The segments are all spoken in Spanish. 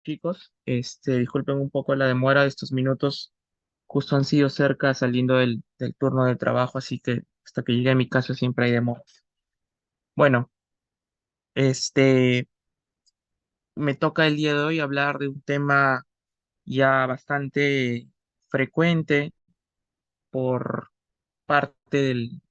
chicos. Disculpen un poco la demora de estos minutos. Justo han sido cerca saliendo del turno de trabajo, así que hasta que llegue a mi casa siempre hay demora. Bueno, este, me toca el día de hoy hablar de un tema ya bastante frecuente por parte del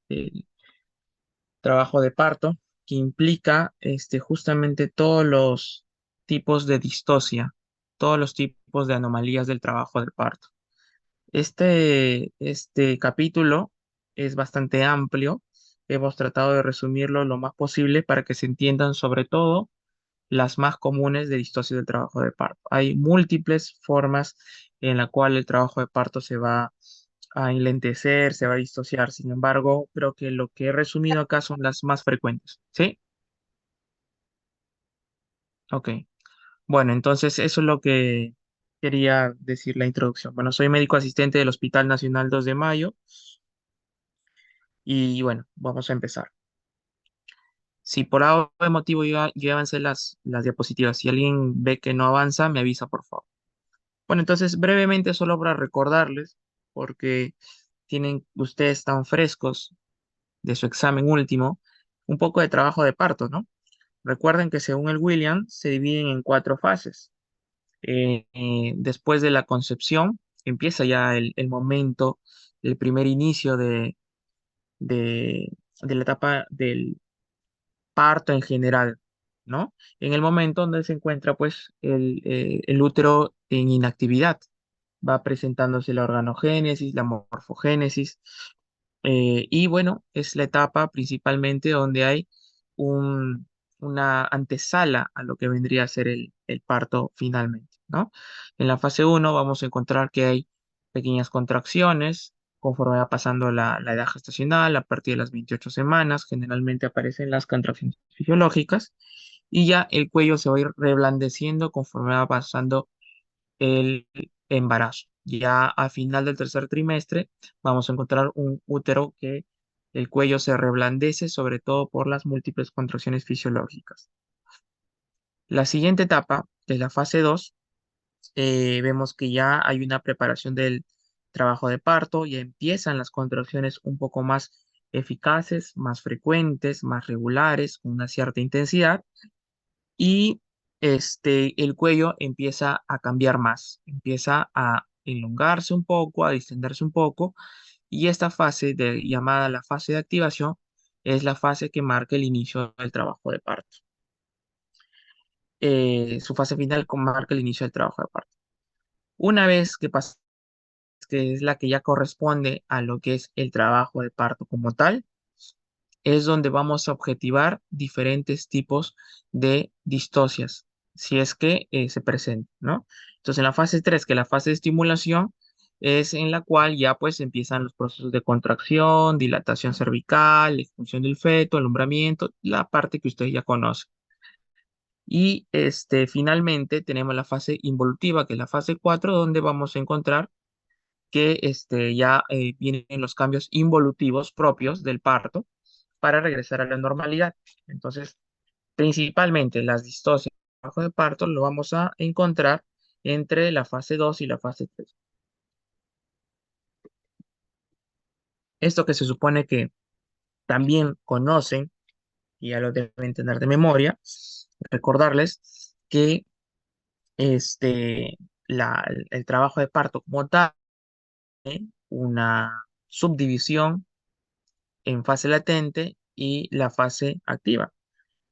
trabajo de parto, que implica justamente todos los tipos de distosia, todos los tipos de anomalías del trabajo de parto. Este capítulo es bastante amplio. Hemos tratado de resumirlo lo más posible para que se entiendan sobre todo las más comunes de distosia del trabajo de parto. Hay múltiples formas en la cual el trabajo de parto se va a enlentecer, se va a disociar. Sin embargo, creo que lo que he resumido acá son las más frecuentes. ¿Sí? Ok. Bueno, entonces eso es lo que quería decir la introducción. Bueno, soy médico asistente del Hospital Nacional 2 de Mayo y bueno, vamos a empezar. Si por algún motivo yo avancé las diapositivas, si alguien ve que no avanza, me avisa, por favor. Bueno, entonces brevemente solo para recordarles, porque tienen ustedes tan frescos de su examen último, un poco de trabajo de parto, ¿no? Recuerden que según el Williams se dividen en cuatro fases. Después de la concepción empieza ya el momento, el primer inicio de la etapa del parto en general, ¿no? En el momento donde se encuentra pues el útero en inactividad, va presentándose la organogénesis, la morfogénesis, y bueno, es la etapa principalmente donde hay un- una antesala a lo que vendría a ser el parto finalmente, ¿no? En la fase uno vamos a encontrar que hay pequeñas contracciones conforme va pasando la edad gestacional, a partir de las 28 semanas, generalmente aparecen las contracciones fisiológicas y ya el cuello se va a ir reblandeciendo conforme va pasando el embarazo. Ya a final del tercer trimestre vamos a encontrar un útero que el cuello se reblandece, sobre todo por las múltiples contracciones fisiológicas. La siguiente etapa, que es la fase 2, vemos que ya hay una preparación del trabajo de parto, ya empiezan las contracciones un poco más eficaces, más frecuentes, más regulares, con una cierta intensidad, y el cuello empieza a cambiar más, empieza a elongarse un poco, a distenderse un poco, y esta fase llamada la fase de activación es la fase que marca el inicio del trabajo de parto. Su fase final marca el inicio del trabajo de parto. Una vez que pasa, que es la que ya corresponde a lo que es el trabajo de parto como tal, es donde vamos a objetivar diferentes tipos de distocias, si es que se presentan, ¿no? Entonces, en la fase 3, que es la fase de estimulación, es en la cual ya pues empiezan los procesos de contracción, dilatación cervical, expulsión del feto, alumbramiento, la parte que ustedes ya conocen. Y finalmente tenemos la fase involutiva, que es la fase 4, donde vamos a encontrar que ya vienen los cambios involutivos propios del parto para regresar a la normalidad. Entonces, principalmente las distocias bajo de parto lo vamos a encontrar entre la fase 2 y la fase 3. Esto que se supone que también conocen, y ya lo deben tener de memoria, recordarles que este, el trabajo de parto como tal, una subdivisión en fase latente y la fase activa,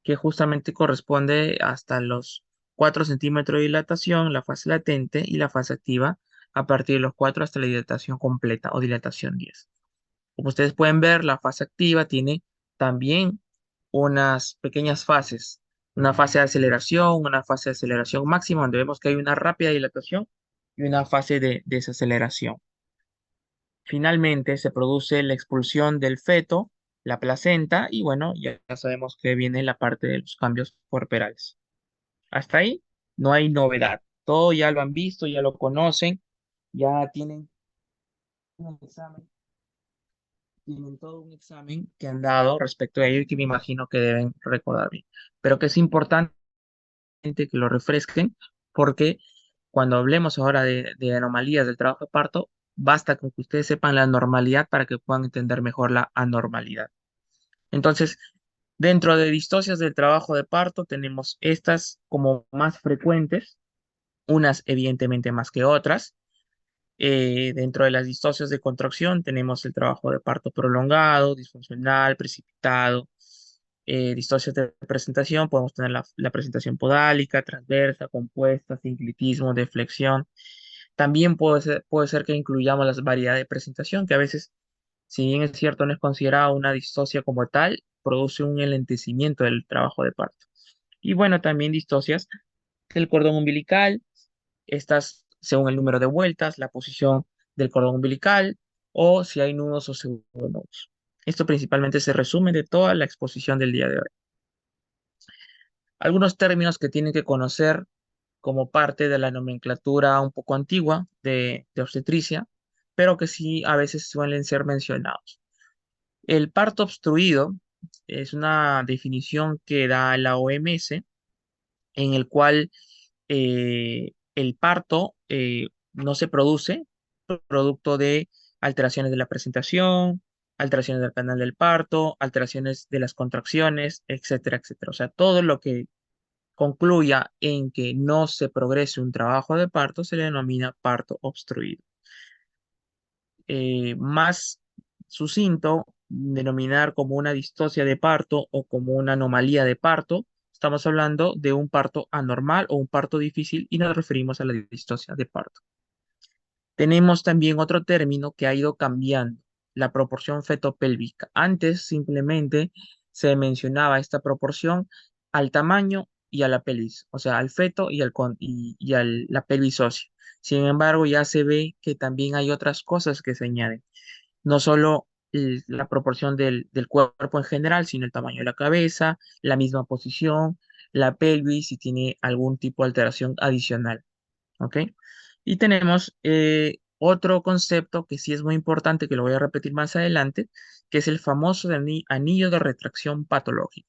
que justamente corresponde hasta los 4 centímetros de dilatación, la fase latente, y la fase activa a partir de los 4 hasta la dilatación completa o dilatación 10. Como ustedes pueden ver, la fase activa tiene también unas pequeñas fases, una fase de aceleración, una fase de aceleración máxima, donde vemos que hay una rápida dilatación y una fase de desaceleración. Finalmente se produce la expulsión del feto, la placenta, y bueno, ya sabemos que viene la parte de los cambios corporales. Hasta ahí no hay novedad. Todo ya lo han visto, ya lo conocen, ya un examen, tienen todo un examen que han dado respecto a ello y que me imagino que deben recordar bien. Pero que es importante que lo refresquen porque cuando hablemos ahora de anomalías del trabajo de parto, basta con que ustedes sepan la normalidad para que puedan entender mejor la anormalidad. Entonces, dentro de distocias del trabajo de parto tenemos estas como más frecuentes, unas evidentemente más que otras. Dentro de las distocias de contracción tenemos el trabajo de parto prolongado, disfuncional, precipitado. Distocias de presentación, podemos tener la presentación podálica, transversa, compuesta, sinclitismo, deflexión. También puede ser que incluyamos las variedades de presentación, que a veces, si bien es cierto, no es considerada una distocia como tal, produce un enlentecimiento del trabajo de parto. Y bueno, también distocias del cordón umbilical, estas según el número de vueltas, la posición del cordón umbilical o si hay nudos o pseudonudos. Esto principalmente se resume de toda la exposición del día de hoy. Algunos términos que tienen que conocer como parte de la nomenclatura un poco antigua de obstetricia, pero que sí a veces suelen ser mencionados. El parto obstruido es una definición que da la OMS, en el cual el parto no se produce producto de alteraciones de la presentación, alteraciones del canal del parto, alteraciones de las contracciones, etcétera, etcétera. O sea, todo lo que concluya en que no se progrese un trabajo de parto se le denomina parto obstruido. Más sucinto, denominar como una distocia de parto o como una anomalía de parto, estamos hablando de un parto anormal o un parto difícil y nos referimos a la distocia de parto. Tenemos también otro término que ha ido cambiando, la proporción fetopélvica. Antes simplemente se mencionaba esta proporción al tamaño y a la pelvis, o sea, al feto y la pelvis ósea. Sin embargo, ya se ve que también hay otras cosas que se añaden, no solo la proporción del cuerpo en general, sino el tamaño de la cabeza, la misma posición, la pelvis, si tiene algún tipo de alteración adicional. ¿Ok? Y tenemos otro concepto que sí es muy importante, que lo voy a repetir más adelante, que es el famoso anillo de retracción patológico.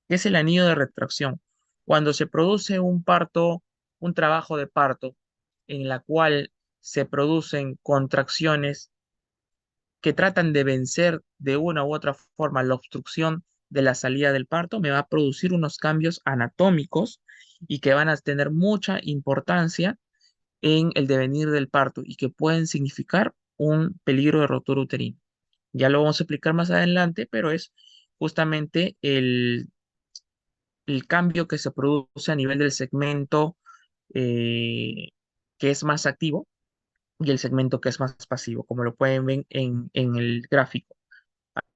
¿Qué es el anillo de retracción? Cuando se produce un parto, un trabajo de parto, en la cual se producen contracciones que tratan de vencer de una u otra forma la obstrucción de la salida del parto, me va a producir unos cambios anatómicos y que van a tener mucha importancia en el devenir del parto y que pueden significar un peligro de rotura uterina. Ya lo vamos a explicar más adelante, pero es justamente el cambio que se produce a nivel del segmento eh, que es más activo y el segmento que es más pasivo, como lo pueden ver en el gráfico.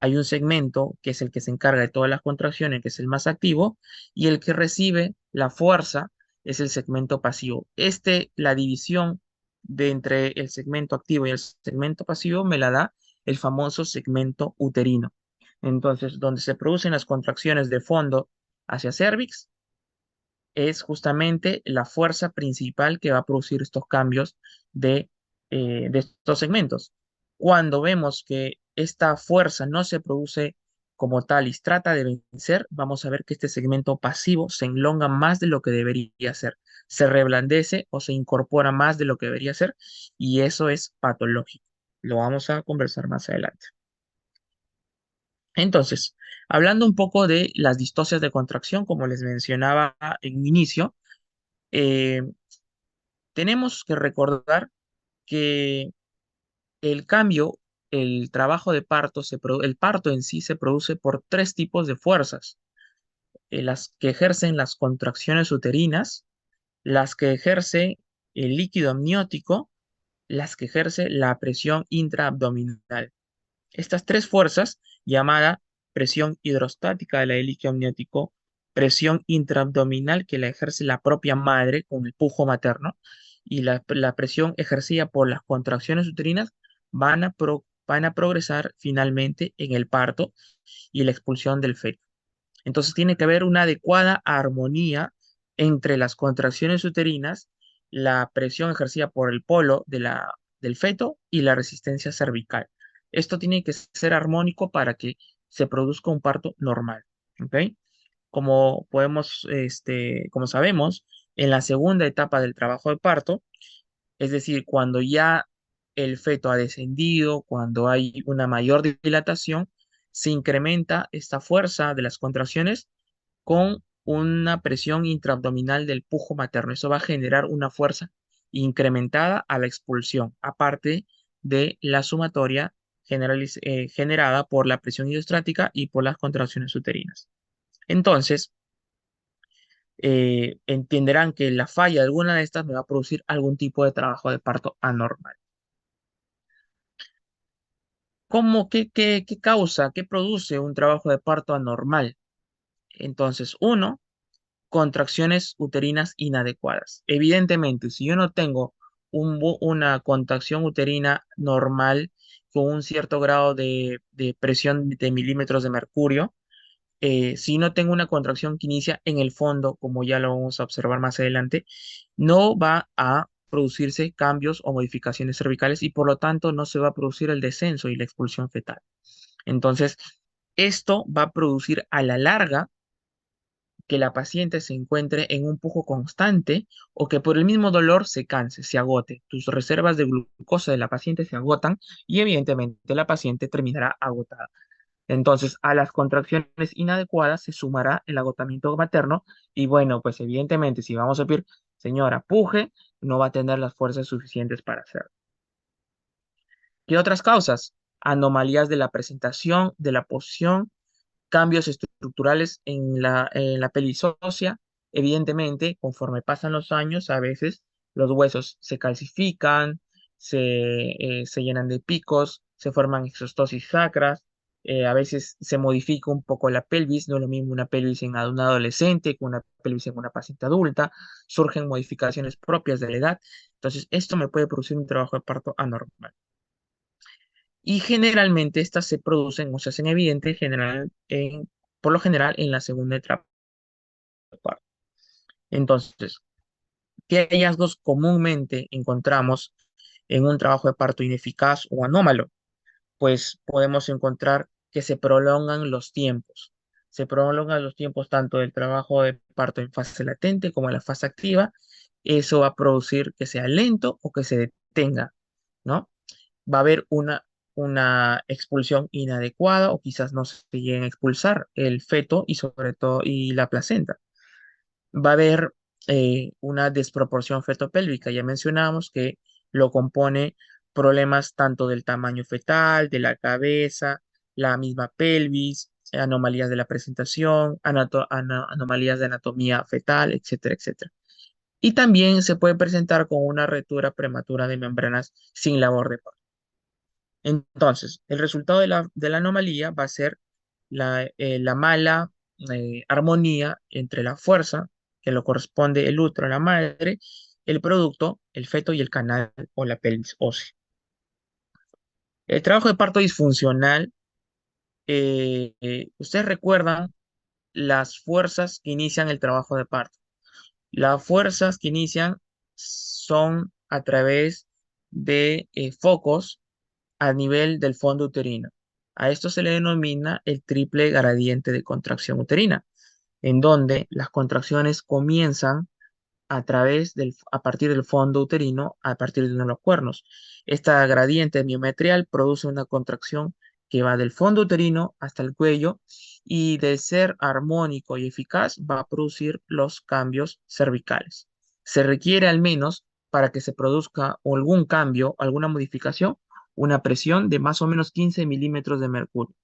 Hay un segmento que es el que se encarga de todas las contracciones, que es el más activo, y el que recibe la fuerza es el segmento pasivo. La división de entre el segmento activo y el segmento pasivo me la da el famoso segmento uterino. Entonces, donde se producen las contracciones de fondo hacia cervix, es justamente la fuerza principal que va a producir estos cambios de estos segmentos. Cuando vemos que esta fuerza no se produce como tal y trata de vencer, vamos a ver que este segmento pasivo se enlonga más de lo que debería ser, se reblandece o se incorpora más de lo que debería ser y eso es patológico. Lo vamos a conversar más adelante. Entonces, hablando un poco de las distocias de contracción, como les mencionaba en un inicio, eh, tenemos que recordar que el cambio, el trabajo de parto, el parto en sí se produce por tres tipos de fuerzas, las que ejercen las contracciones uterinas, las que ejerce el líquido amniótico, las que ejerce la presión intraabdominal. Estas tres fuerzas, llamada presión hidrostática de la líquido amniótico, presión intraabdominal que la ejerce la propia madre con el pujo materno, y la presión ejercida por las contracciones uterinas van a progresar finalmente en el parto y la expulsión del feto. Entonces tiene que haber una adecuada armonía entre las contracciones uterinas, la presión ejercida por el polo del feto y la resistencia cervical. Esto tiene que ser armónico para que se produzca un parto normal. ¿Ok? Como sabemos, En la segunda etapa del trabajo de parto, es decir, cuando ya el feto ha descendido, cuando hay una mayor dilatación, se incrementa esta fuerza de las contracciones con una presión intraabdominal del pujo materno. Eso va a generar una fuerza incrementada a la expulsión, aparte de la sumatoria generada por la presión hidrostática y por las contracciones uterinas. Entonces, entenderán que la falla de alguna de estas me va a producir algún tipo de trabajo de parto anormal. ¿Qué causa, qué produce un trabajo de parto anormal? Entonces, uno, contracciones uterinas inadecuadas. Evidentemente, si yo no tengo una contracción uterina normal con un cierto grado de presión de milímetros de mercurio, si no tengo una contracción que inicia en el fondo, como ya lo vamos a observar más adelante, no va a producirse cambios o modificaciones cervicales y por lo tanto no se va a producir el descenso y la expulsión fetal. Entonces, esto va a producir a la larga que la paciente se encuentre en un pujo constante o que por el mismo dolor se canse, se agote. Tus reservas de glucosa de la paciente se agotan y evidentemente la paciente terminará agotada. Entonces, a las contracciones inadecuadas se sumará el agotamiento materno y bueno, pues evidentemente si vamos a pedir, señora, puje, no va a tener las fuerzas suficientes para hacerlo. ¿Qué otras causas? Anomalías de la presentación, de la posición, cambios estructurales en la pelvis ósea. Evidentemente, conforme pasan los años, a veces los huesos se calcifican, se llenan de picos, se forman exostosis sacras, a veces se modifica un poco la pelvis, no es lo mismo una pelvis en un adolescente que una pelvis en una paciente adulta, surgen modificaciones propias de la edad. Entonces, esto me puede producir un trabajo de parto anormal. Y generalmente estas se producen o se hacen evidentes por lo general en la segunda etapa del parto. Entonces, ¿qué hallazgos comúnmente encontramos en un trabajo de parto ineficaz o anómalo? Pues podemos encontrar que se prolongan los tiempos. Se prolongan los tiempos tanto del trabajo de parto en fase latente como en la fase activa. Eso va a producir que sea lento o que se detenga, ¿no? Va a haber una expulsión inadecuada o quizás no se lleguen a expulsar el feto y sobre todo y la placenta. Va a haber una desproporción fetopélvica. Ya mencionamos que lo compone problemas tanto del tamaño fetal, de la cabeza, la misma pelvis, anomalías de la presentación, anomalías de anatomía fetal, etcétera, etcétera. Y también se puede presentar con una ruptura prematura de membranas sin labor de parto. Entonces, el resultado de la anomalía va a ser la mala armonía entre la fuerza que lo corresponde el útero a la madre, el producto, el feto y el canal o la pelvis ósea. El trabajo de parto disfuncional, ustedes recuerdan las fuerzas que inician el trabajo de parto. Las fuerzas que inician son a través de focos a nivel del fondo uterino. A esto se le denomina el triple gradiente de contracción uterina, en donde las contracciones comienzan a partir del fondo uterino, a partir de uno de los cuernos. Esta gradiente miometrial produce una contracción que va del fondo uterino hasta el cuello y de ser armónico y eficaz va a producir los cambios cervicales. Se requiere al menos para que se produzca algún cambio, alguna modificación, una presión de más o menos 15 milímetros de mercurio.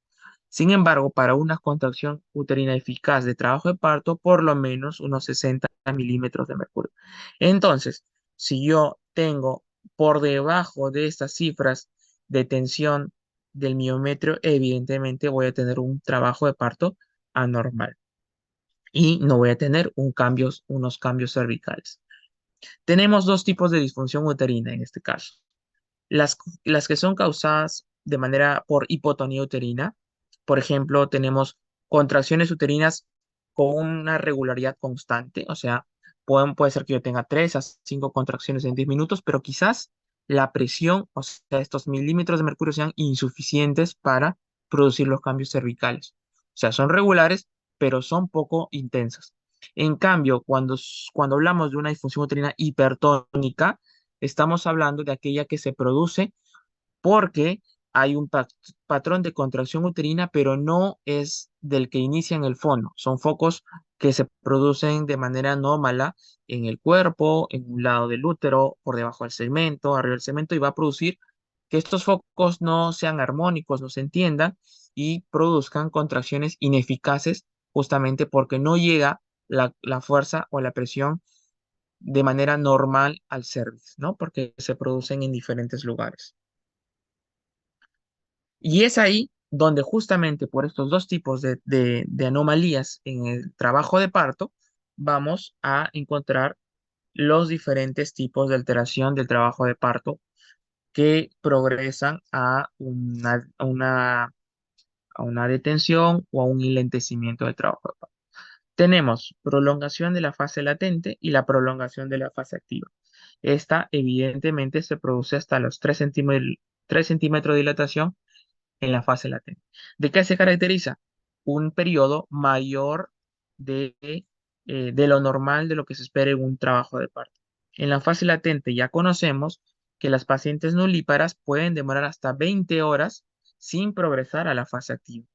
Sin embargo, para una contracción uterina eficaz de trabajo de parto, por lo menos unos 60 milímetros de mercurio. Entonces, si yo tengo por debajo de estas cifras de tensión del miometrio, evidentemente voy a tener un trabajo de parto anormal y no voy a tener unos cambios cervicales. Tenemos dos tipos de disfunción uterina en este caso. Las, las que son causadas de manera por hipotonía uterina, por ejemplo, tenemos contracciones uterinas con una regularidad constante, o sea, puede ser que yo tenga 3 a 5 contracciones en 10 minutos, pero quizás la presión, o sea, estos milímetros de mercurio sean insuficientes para producir los cambios cervicales. O sea, son regulares, pero son poco intensas. En cambio, cuando hablamos de una disfunción uterina hipertónica, estamos hablando de aquella que se produce porque hay un patrón de contracción uterina, pero no es del que inicia en el fondo. Son focos que se producen de manera anómala en el cuerpo, en un lado del útero, por debajo del segmento, arriba del segmento, y va a producir que estos focos no sean armónicos, no se entiendan y produzcan contracciones ineficaces justamente porque no llega la fuerza o la presión de manera normal al cervix, ¿no? Porque se producen en diferentes lugares. Y es ahí donde justamente por estos dos tipos de anomalías en el trabajo de parto, vamos a encontrar los diferentes tipos de alteración del trabajo de parto que progresan a una detención o a un enlentecimiento del trabajo de parto. Tenemos prolongación de la fase latente y la prolongación de la fase activa. Esta evidentemente se produce hasta los 3 centímetros de dilatación en la fase latente. ¿De qué se caracteriza? Un periodo mayor de lo normal de lo que se espera en un trabajo de parto. En la fase latente ya conocemos que las pacientes nulíparas pueden demorar hasta 20 horas sin progresar a la fase activa.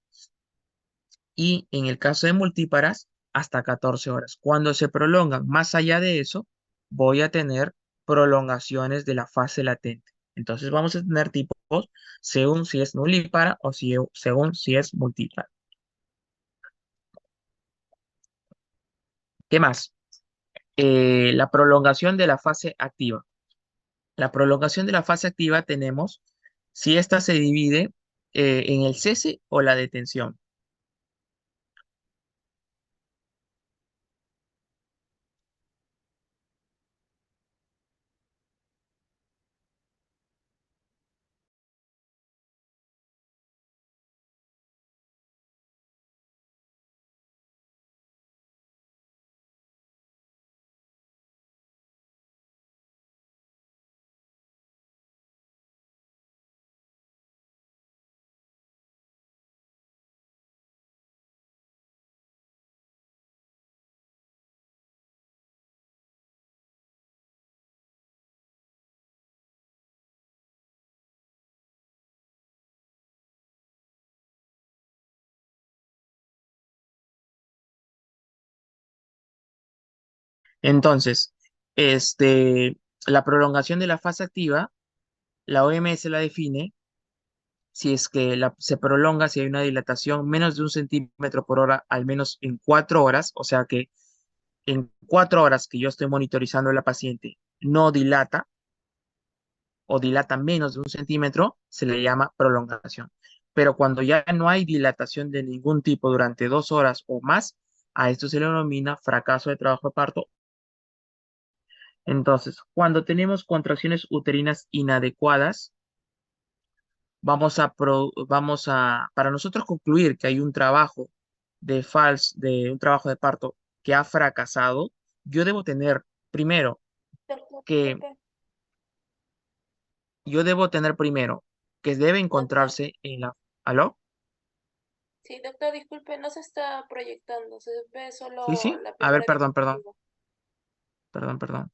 Y en el caso de multíparas, hasta 14 horas. Cuando se prolongan más allá de eso, voy a tener prolongaciones de la fase latente. Entonces vamos a tener tipos según si es nulípara o según si es multípara. ¿Qué más? La prolongación de la fase activa. La prolongación de la fase activa tenemos si esta se divide en el cese o la detención. Entonces, este, la prolongación de la fase activa, la OMS la define si es que se prolonga, si hay una dilatación menos de 1 centímetro por hora, al menos en 4 horas, o sea que en 4 horas que yo estoy monitorizando a la paciente no dilata o dilata menos de 1 centímetro, se le llama prolongación. Pero cuando ya no hay dilatación de ningún tipo durante 2 horas o más, a esto se le denomina fracaso de trabajo de parto. Entonces, cuando tenemos contracciones uterinas inadecuadas, para nosotros concluir que hay un trabajo de un trabajo de parto que ha fracasado, yo debo tener primero Doctor, que, disculpe. yo debo tener primero que debe Doctor, encontrarse en la, ¿aló? sí, doctor, disculpe, no se está proyectando, se ve Sí, solo sí. la A ver, primera perdón, perdón, diapositiva. perdón, perdón.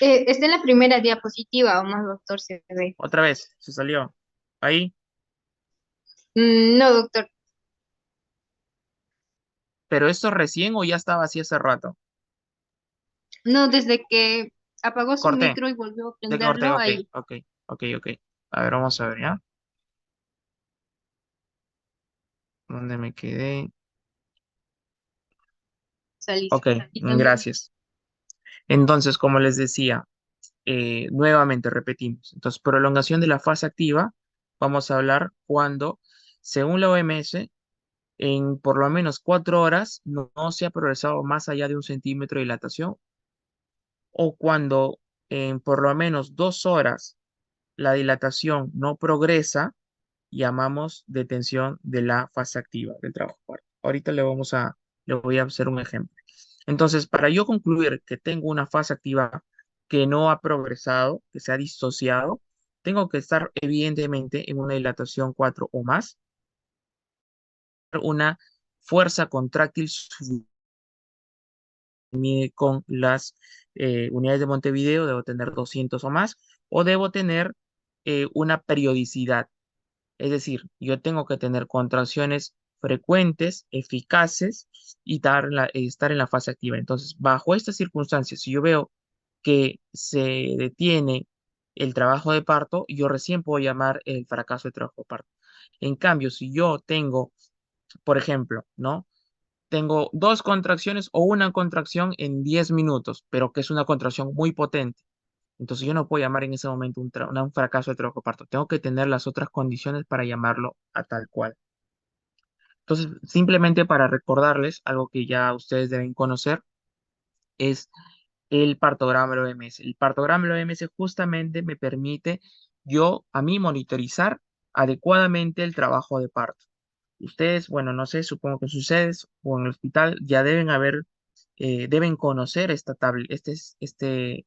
Está en la primera diapositiva, o más, doctor, se ve. Otra vez, se salió. Ahí, No, doctor, pero esto recién o ya estaba así hace rato. no, desde que apagó su Corté, micro y volvió a de corté, prenderlo, ok, ahí ok, ok, ok. A ver, vamos a ver, ¿ya? ¿Dónde me quedé? salí. Ok, Y también gracias. Entonces, como les decía, nuevamente repetimos. Entonces, prolongación de la fase activa, vamos a hablar cuando, según la OMS, en por lo menos 4 horas no se ha progresado más allá de 1 centímetro de dilatación, o cuando en por lo menos 2 horas la dilatación no progresa, llamamos detención de la fase activa del trabajo parto. Ahorita le voy a hacer un ejemplo. Entonces, para yo concluir que tengo una fase activa que no ha progresado, que se ha disociado, tengo que estar evidentemente en una dilatación 4 o más, una fuerza contráctil con las unidades de Montevideo, debo tener 200 o más, o debo tener una periodicidad. Es decir, yo tengo que tener contracciones frecuentes, eficaces y estar en la fase activa. Entonces, bajo estas circunstancias, si yo veo que se detiene el trabajo de parto, yo recién puedo llamar el fracaso de trabajo de parto. En cambio, si yo tengo, por ejemplo, ¿no? Tengo dos contracciones o una contracción en 10 minutos, pero que es una contracción muy potente. Entonces yo no puedo llamar en ese momento un fracaso de trabajo de parto. Tengo que tener las otras condiciones para llamarlo a tal cual. Entonces, simplemente para recordarles algo que ya ustedes deben conocer, es el partograma del OMS. El partograma del OMS justamente me permite a mí monitorizar adecuadamente el trabajo de parto. Ustedes, bueno, no sé, supongo que ustedes o en el hospital ya deben conocer esta tabla, este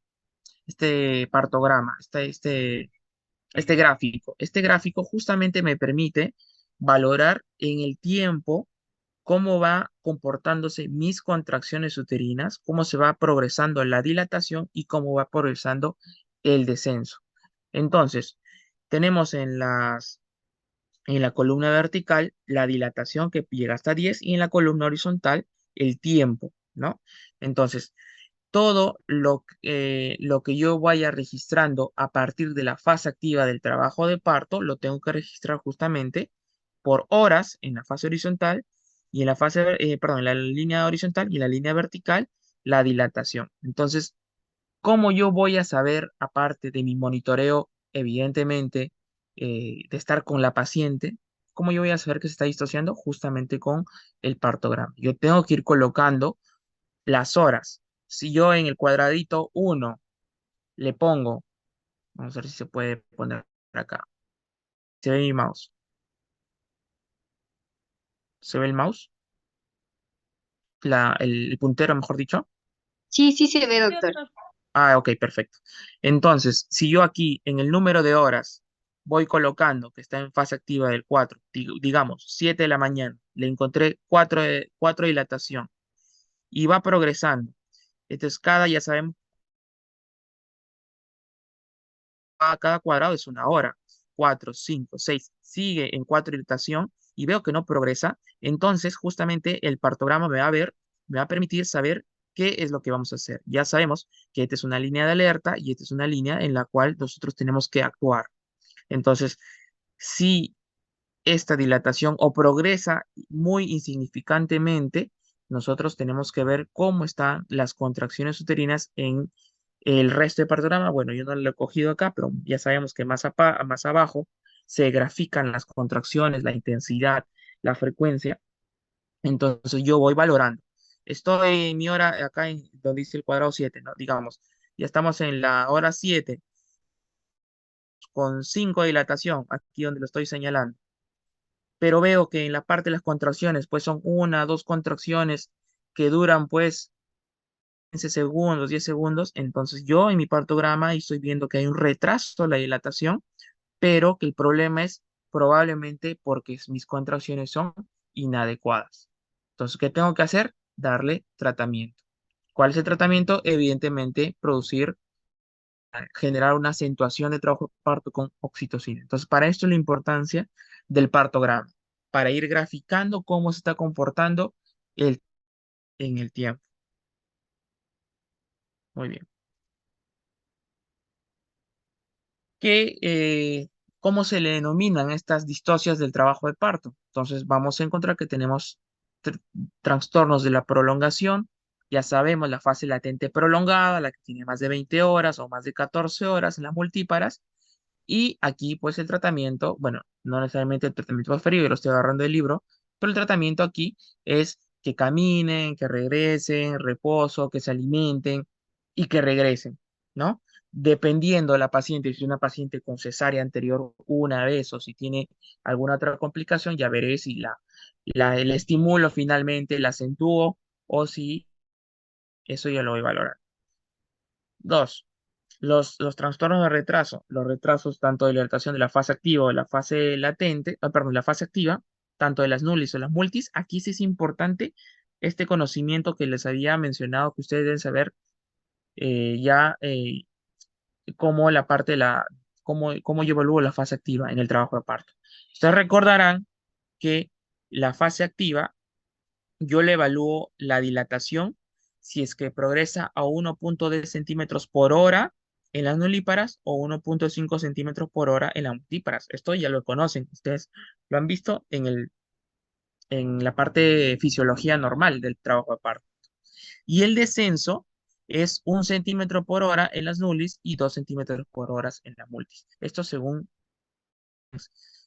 partograma, este gráfico. Este gráfico justamente me permite valorar en el tiempo cómo va comportándose mis contracciones uterinas, cómo se va progresando la dilatación y cómo va progresando el descenso. Entonces, tenemos en la columna vertical la dilatación que llega hasta 10 y en la columna horizontal el tiempo, ¿no? Entonces, todo lo que yo vaya registrando a partir de la fase activa del trabajo de parto, lo tengo que registrar justamente por horas en la fase horizontal y en la perdón, en la línea horizontal y en la línea vertical, la dilatación. Entonces, ¿cómo yo voy a saber, aparte de mi monitoreo, evidentemente, de estar con la paciente, cómo yo voy a saber que se está distorsionando? Justamente con el partograma. Yo tengo que ir colocando las horas. Si yo en el cuadradito 1 le pongo, vamos a ver si se puede poner acá, se ve mi mouse, se ve el mouse, el puntero, mejor dicho. Sí, sí se ve, Sí, doctor. doctor. Ah, ok, perfecto. Entonces, si yo aquí en el número de horas voy colocando que está en fase activa del 4, digamos 7 de la mañana, le encontré 4 dilatación y va progresando. Entonces, ya sabemos, cada cuadrado es una hora. 4, 5, 6, sigue en 4 dilatación y veo que no progresa. Entonces, justamente el partograma me va a permitir saber qué es lo que vamos a hacer. Ya sabemos que esta es una línea de alerta y esta es una línea en la cual nosotros tenemos que actuar. Entonces, si esta dilatación o progresa muy insignificantemente, nosotros tenemos que ver cómo están las contracciones uterinas en el resto del partograma. Bueno, yo no lo he cogido acá, pero ya sabemos que más abajo se grafican las contracciones, la intensidad, la frecuencia. Entonces yo voy valorando. Estoy en mi hora acá donde dice el cuadrado 7, ¿no? Digamos, ya estamos en la hora 7 con 5 de dilatación, aquí donde lo estoy señalando, pero veo que en la parte de las contracciones, pues son una, dos contracciones que duran pues 15 segundos, 10 segundos, entonces yo en mi partograma estoy viendo que hay un retraso en la dilatación, pero que el problema es probablemente porque mis contracciones son inadecuadas. Entonces, ¿qué tengo que hacer? Darle tratamiento. ¿Cuál es el tratamiento? Evidentemente, generar una acentuación de trabajo de parto con oxitocina. Entonces, para esto es la importancia del partograma, para ir graficando cómo se está comportando el, en el tiempo. Muy bien. ¿Qué, cómo se le denominan estas distocias del trabajo de parto? Entonces, vamos a encontrar que tenemos tr- trastornos de la prolongación. Ya sabemos la fase latente prolongada, la que tiene más de 20 horas o más de 14 horas en las multíparas. Y aquí, pues, el tratamiento, bueno, no necesariamente el tratamiento preferido, yo lo estoy agarrando del libro, pero el tratamiento aquí es que caminen, que regresen, reposo, que se alimenten y que regresen, ¿no? Dependiendo de la paciente, si es una paciente con cesárea anterior una vez o si tiene alguna otra complicación, ya veré si el estimulo finalmente la acentúo o si eso ya lo voy a valorar. Dos, los trastornos de retraso, los retrasos tanto de la dilatación de la fase activa o de la fase latente, perdón, la fase activa, tanto de las nulis o las multis, aquí sí es importante este conocimiento que les había mencionado que ustedes deben saber ya cómo la parte de cómo yo evalúo la fase activa en el trabajo de parto. Ustedes recordarán que la fase activa yo le evalúo la dilatación si es que progresa a 1,2 centímetros por hora en las nulíparas o 1,5 centímetros por hora en las multíparas. Esto ya lo conocen, ustedes lo han visto en la parte de fisiología normal del trabajo de parto. Y el descenso es 1 centímetro por hora en las nulis y 2 centímetros por hora en las multis. Esto según.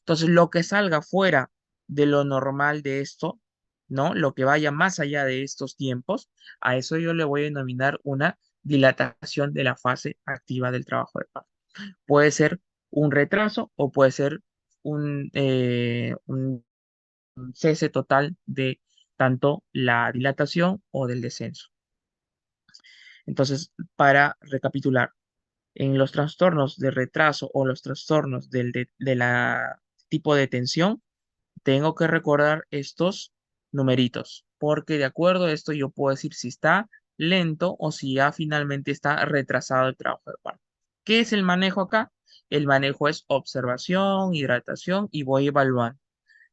Entonces, lo que salga fuera de lo normal de esto, ¿no? Lo que vaya más allá de estos tiempos, a eso yo le voy a denominar una dilatación de la fase activa del trabajo de parto. Puede ser un retraso o puede ser un cese total de tanto la dilatación o del descenso. Entonces, para recapitular, en los trastornos de retraso o los trastornos de la tipo de tensión, tengo que recordar estos numeritos, porque de acuerdo a esto yo puedo decir si está lento o si ya finalmente está retrasado el trabajo de parto. ¿Qué es el manejo acá? El manejo es observación, hidratación y voy evaluando.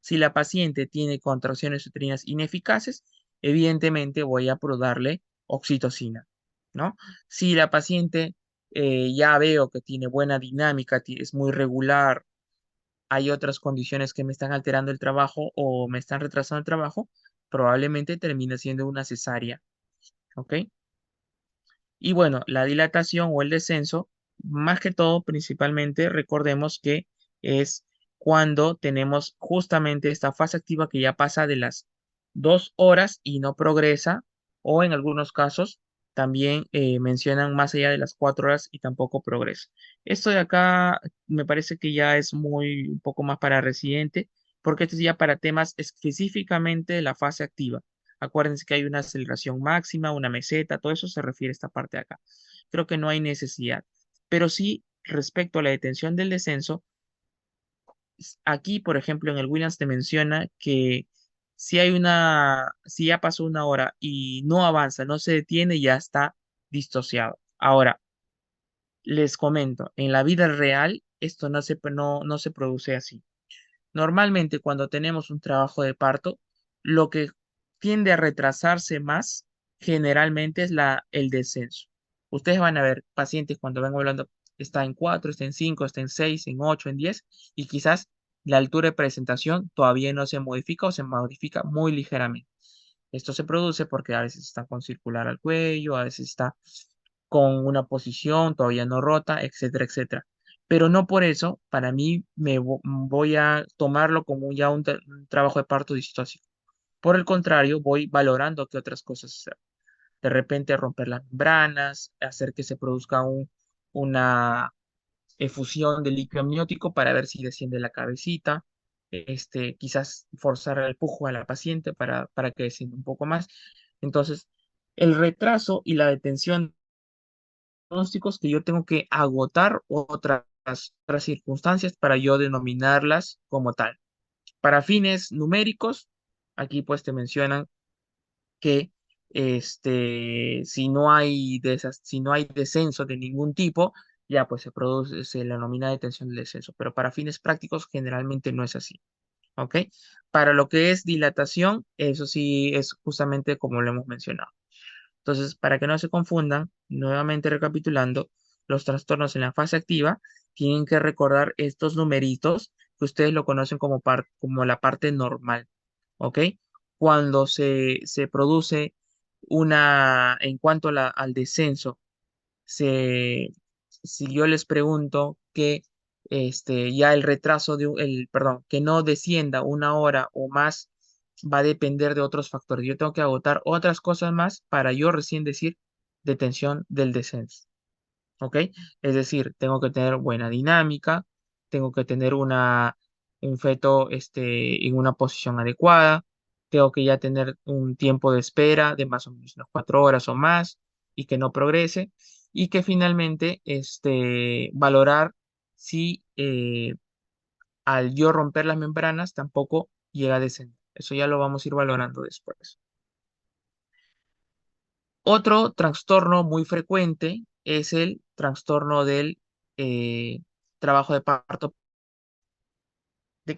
Si la paciente tiene contracciones uterinas ineficaces, evidentemente voy a darle oxitocina, ¿no? Si la paciente ya veo que tiene buena dinámica, es muy regular, hay otras condiciones que me están alterando el trabajo o me están retrasando el trabajo, probablemente termine siendo una cesárea, ¿ok? Y bueno, la dilatación o el descenso, más que todo, principalmente, recordemos que es cuando tenemos justamente esta fase activa que ya pasa de las 2 horas y no progresa, o en algunos casos también mencionan más allá de las 4 horas y tampoco progresa. Esto de acá me parece que ya es muy un poco más para residente, porque esto es ya para temas específicamente de la fase activa. Acuérdense que hay una aceleración máxima, una meseta, todo eso se refiere a esta parte de acá. Creo que no hay necesidad. Pero sí, respecto a la detención del descenso, aquí, por ejemplo, en el Williams te menciona que si ya pasó 1 hora y no avanza, no se detiene, ya está disociado. Ahora, les comento, en la vida real esto no se produce así. Normalmente cuando tenemos un trabajo de parto, lo que tiende a retrasarse más generalmente es el descenso. Ustedes van a ver pacientes cuando vengo hablando, está en 4, está en 5, está en 6, en 8, en 10 y quizás la altura de presentación todavía no se modifica o se modifica muy ligeramente. Esto se produce porque a veces está con circular al cuello, a veces está con una posición todavía no rota, etcétera, etcétera. Pero no por eso, para mí, voy a tomarlo como ya un trabajo de parto distóxico. Por el contrario, voy valorando qué otras cosas hacer. De repente romper las membranas, hacer que se produzca una efusión de líquido amniótico para ver si desciende la cabecita, quizás forzar el pujo a la paciente para que descienda un poco más. Entonces, el retraso y la detención pronósticos que yo tengo que agotar otras circunstancias para yo denominarlas como tal. Para fines numéricos, aquí pues te mencionan que si no hay descenso de ningún tipo, ya pues se la denomina detención del descenso, pero para fines prácticos generalmente no es así, ¿ok? Para lo que es dilatación, eso sí es justamente como lo hemos mencionado. Entonces, para que no se confundan, nuevamente recapitulando, los trastornos en la fase activa tienen que recordar estos numeritos que ustedes lo conocen como la parte normal, ¿ok? Cuando se produce en cuanto a al descenso, se, si yo les pregunto que ya el retraso perdón, que no descienda 1 hora o más va a depender de otros factores. Yo tengo que agotar otras cosas más para yo recién decir detención del descenso. ¿Ok? Es decir, tengo que tener buena dinámica, tengo que tener un feto en una posición adecuada, tengo que ya tener un tiempo de espera de más o menos unas 4 horas o más y que no progrese y que finalmente valorar si al yo romper las membranas tampoco llega a descender. Eso ya lo vamos a ir valorando después. Otro trastorno muy frecuente es el trastorno del eh, trabajo de parto. ¿En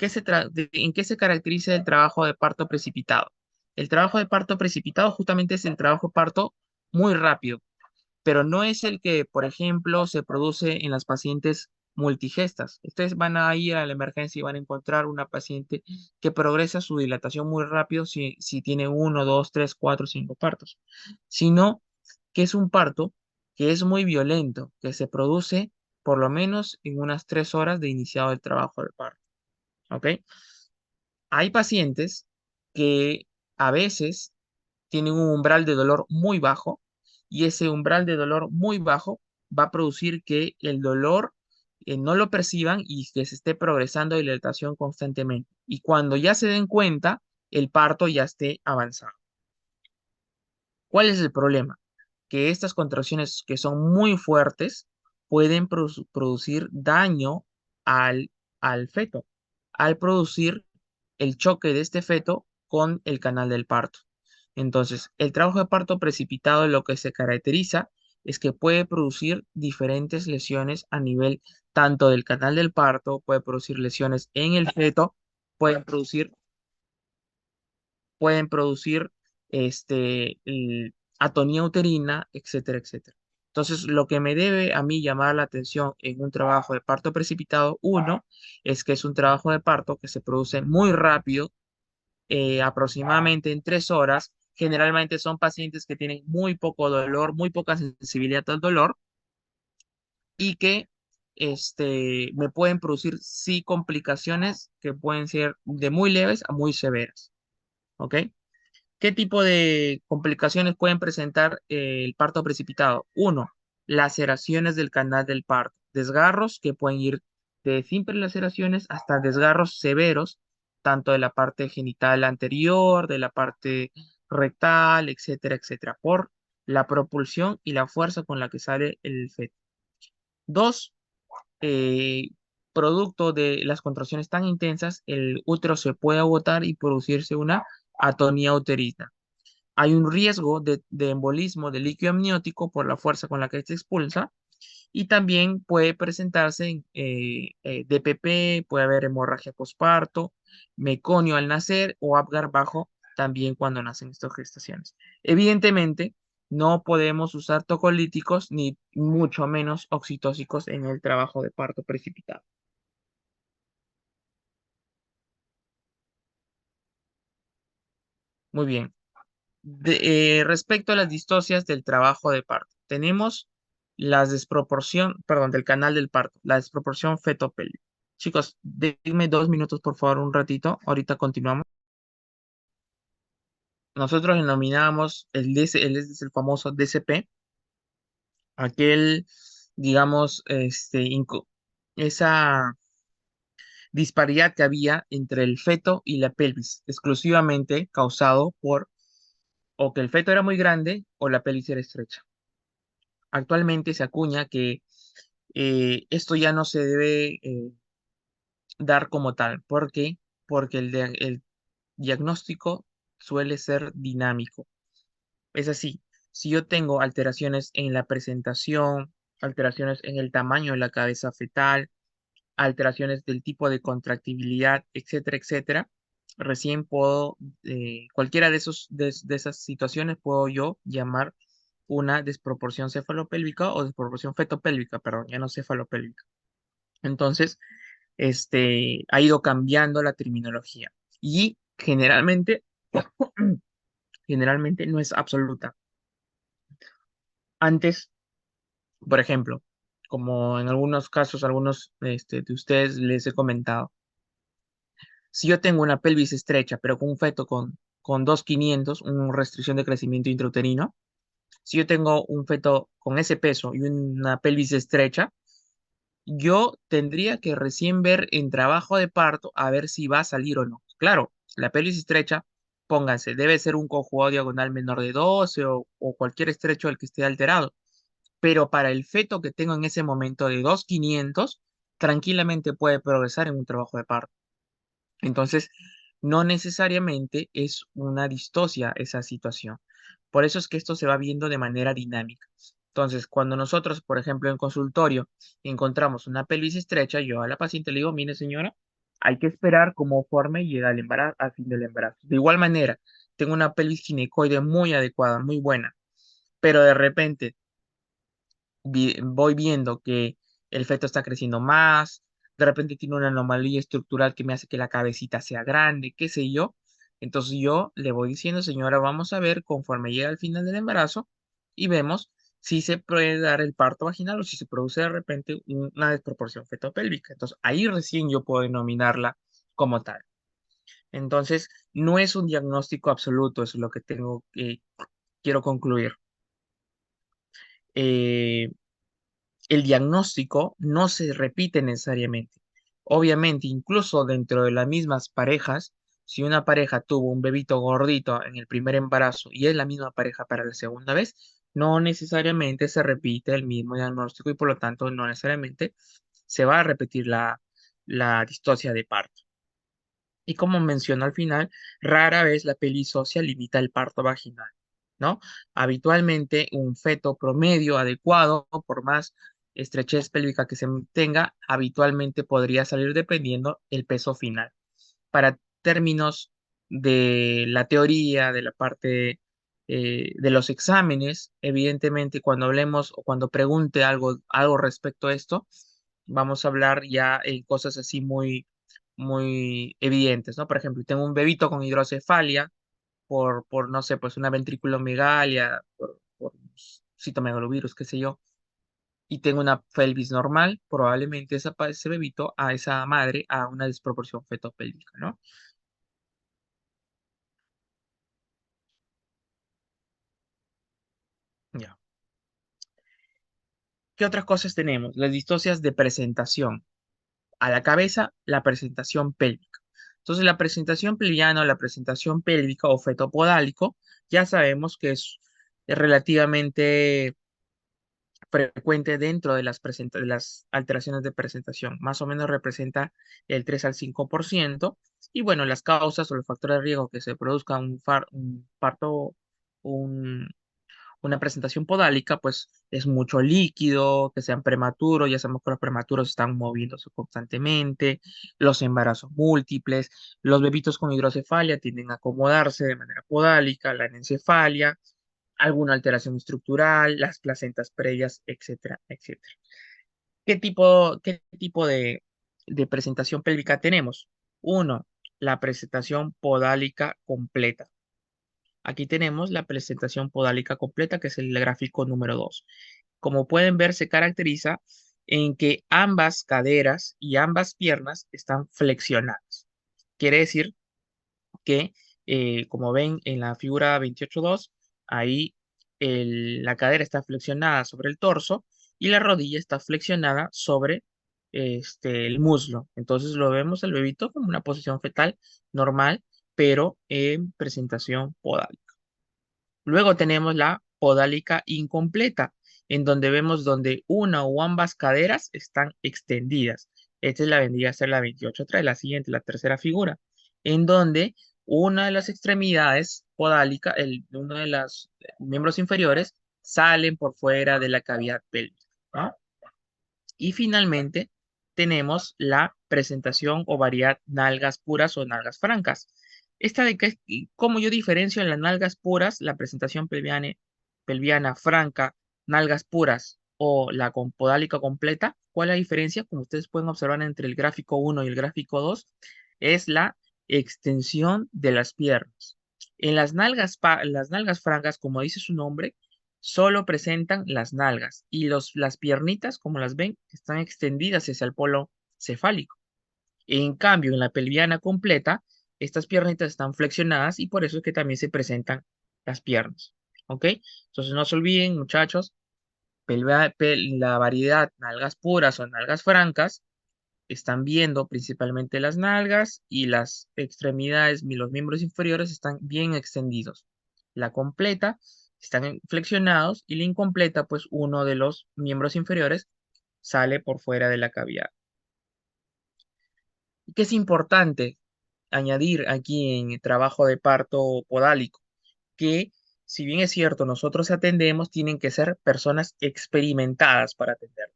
qué se caracteriza el trabajo de parto precipitado? El trabajo de parto precipitado justamente es el trabajo de parto muy rápido, pero no es el que, por ejemplo, se produce en las pacientes multigestas. Ustedes van a ir a la emergencia y van a encontrar una paciente que progresa su dilatación muy rápido si tiene uno, dos, tres, cuatro, cinco partos, sino que es un parto que es muy violento, que se produce por lo menos en unas 3 horas de iniciado el trabajo de parto. ¿Ok? Hay pacientes que a veces tienen un umbral de dolor muy bajo y ese umbral de dolor muy bajo va a producir que el dolor no lo perciban y que se esté progresando de dilatación constantemente. Y cuando ya se den cuenta, el parto ya esté avanzado. ¿Cuál es el problema? Que estas contracciones que son muy fuertes pueden producir daño al, al feto, al producir el choque de este feto con el canal del parto. Entonces, el trabajo de parto precipitado lo que se caracteriza es que puede producir diferentes lesiones a nivel tanto del canal del parto, puede producir lesiones en el feto, pueden producir pueden producir atonía uterina, etcétera, etcétera. Entonces, lo que me debe a mí llamar la atención en un trabajo de parto precipitado, uno, es que es un trabajo de parto que se produce muy rápido, aproximadamente en 3 horas. Generalmente son pacientes que tienen muy poco dolor, muy poca sensibilidad al dolor y que me pueden producir, sí, complicaciones que pueden ser de muy leves a muy severas. ¿Ok? ¿Qué tipo de complicaciones pueden presentar el parto precipitado? Uno, laceraciones del canal del parto, desgarros que pueden ir de simples laceraciones hasta desgarros severos, tanto de la parte genital anterior, de la parte rectal, etcétera, etcétera, por la propulsión y la fuerza con la que sale el feto. Dos, eh, producto de las contracciones tan intensas, el útero se puede agotar y producirse una atonía uterina. Hay un riesgo de embolismo del líquido amniótico por la fuerza con la que se expulsa y también puede presentarse DPP, puede haber hemorragia posparto, meconio al nacer o Apgar bajo también cuando nacen estas gestaciones. Evidentemente, no podemos usar tocolíticos ni mucho menos oxitóxicos en el trabajo de parto precipitado. Muy bien. Respecto a las distocias del trabajo de parto, tenemos del canal del parto, la desproporción fetopélvica. Chicos, denme 2 minutos, por favor, un ratito. Ahorita continuamos. Nosotros denominábamos es el famoso DCP, aquel, digamos, esa disparidad que había entre el feto y la pelvis, exclusivamente causado por o que el feto era muy grande o la pelvis era estrecha. Actualmente se acuña que esto ya no se debe dar como tal. ¿Por qué? Porque el diagnóstico suele ser dinámico. Es así, si yo tengo alteraciones en la presentación, alteraciones en el tamaño de la cabeza fetal, alteraciones del tipo de contractibilidad, etcétera, etcétera, recién puedo, cualquiera de esas situaciones puedo yo llamar una desproporción cefalopélvica o desproporción fetopélvica, perdón, ya no cefalopélvica. Entonces, ha ido cambiando la terminología y generalmente no es absoluta. Antes, por ejemplo, como en algunos casos, algunos de ustedes les he comentado, si yo tengo una pelvis estrecha, pero con un feto con 2,500, una restricción de crecimiento intrauterino, si yo tengo un feto con ese peso y una pelvis estrecha, yo tendría que recién ver en trabajo de parto a ver si va a salir o no. Claro, la pelvis estrecha, pónganse, debe ser un conjugado diagonal menor de 12 o cualquier estrecho al que esté alterado. Pero para el feto que tengo en ese momento de 2,500, tranquilamente puede progresar en un trabajo de parto. Entonces, no necesariamente es una distosia esa situación. Por eso es que esto se va viendo de manera dinámica. Entonces, cuando nosotros, por ejemplo, en consultorio encontramos una pelvis estrecha, yo a la paciente le digo, mire señora, hay que esperar cómo forme y llega al embarazo, al fin del embarazo. De igual manera, tengo una pelvis ginecoide muy adecuada, muy buena, pero de repente voy viendo que el feto está creciendo más, de repente tiene una anomalía estructural que me hace que la cabecita sea grande, qué sé yo. Entonces yo le voy diciendo, señora, vamos a ver conforme llega al final del embarazo y vemos si se puede dar el parto vaginal o si se produce de repente una desproporción fetopélvica. Entonces ahí recién yo puedo denominarla como tal. Entonces no es un diagnóstico absoluto, eso es lo que quiero concluir. Eh, el diagnóstico no se repite necesariamente. Obviamente, incluso dentro de las mismas parejas, si una pareja tuvo un bebito gordito en el primer embarazo y es la misma pareja para la segunda vez, no necesariamente se repite el mismo diagnóstico y por lo tanto no necesariamente se va a repetir la distocia de parto. Y como menciono al final, rara vez la pelisocia limita el parto vaginal, ¿no? Habitualmente un feto promedio adecuado, por más estrechez pélvica que se tenga, habitualmente podría salir dependiendo el peso final. Para términos de la teoría, de la parte de los exámenes, evidentemente cuando hablemos o cuando pregunte algo respecto a esto, vamos a hablar ya en cosas así muy evidentes, ¿no? Por ejemplo, tengo un bebito con hidrocefalia no sé, pues una ventriculomegalia, por citomegalovirus, qué sé yo, y tengo una pelvis normal, probablemente ese bebito, a esa madre, a una desproporción fetopélvica, ¿no? Ya. ¿Qué otras cosas tenemos? Las distocias de presentación. A la cabeza, la presentación pélvica. Entonces, la presentación pelviana o la presentación pélvica o feto podálico, ya sabemos que es relativamente frecuente dentro de de las alteraciones de presentación. Más o menos representa el 3 al 5%. Y bueno, las causas o los factores de riesgo que se produzca un parto, un una presentación podálica, pues es mucho líquido, que sean prematuros, ya sabemos que los prematuros están moviéndose constantemente, los embarazos múltiples, los bebitos con hidrocefalia tienden a acomodarse de manera podálica, la anencefalia, alguna alteración estructural, las placentas previas, etcétera, etcétera. ¿Qué tipo de presentación pélvica tenemos? Uno, la presentación podálica completa. Aquí tenemos la presentación podálica completa, que es el gráfico número 2. Como pueden ver, se caracteriza en que ambas caderas y ambas piernas están flexionadas. Quiere decir que, como ven en la figura 28.2, ahí la cadera está flexionada sobre el torso y la rodilla está flexionada sobre el muslo. Entonces lo vemos el bebito como una posición fetal normal, pero en presentación podal. Luego tenemos la podálica incompleta, en donde vemos donde una o ambas caderas están extendidas. Esta es vendría a ser la 28 trae la siguiente, la tercera figura, en donde una de las extremidades podálica, uno de los miembros inferiores, salen por fuera de la cavidad pélvica, ¿no? Y finalmente tenemos la presentación o variedad nalgas puras o nalgas francas. ¿Cómo yo diferencio en las nalgas puras, la presentación pelviana franca, nalgas puras o la podálica completa? ¿Cuál es la diferencia? Como ustedes pueden observar entre el gráfico 1 y el gráfico 2, es la extensión de las piernas. En las nalgas francas, como dice su nombre, solo presentan las nalgas y las piernitas, como las ven, están extendidas hacia el polo cefálico. En cambio, en la pelviana completa, estas piernitas están flexionadas y por eso es que también se presentan las piernas. ¿Ok? Entonces no se olviden, muchachos, la variedad nalgas puras o nalgas francas están viendo principalmente las nalgas y las extremidades, los miembros inferiores están bien extendidos. La completa están flexionados y la incompleta, pues uno de los miembros inferiores sale por fuera de la cavidad. ¿Qué es importante añadir aquí en el trabajo de parto podálico? Que si bien es cierto, nosotros atendemos, tienen que ser personas experimentadas para atender.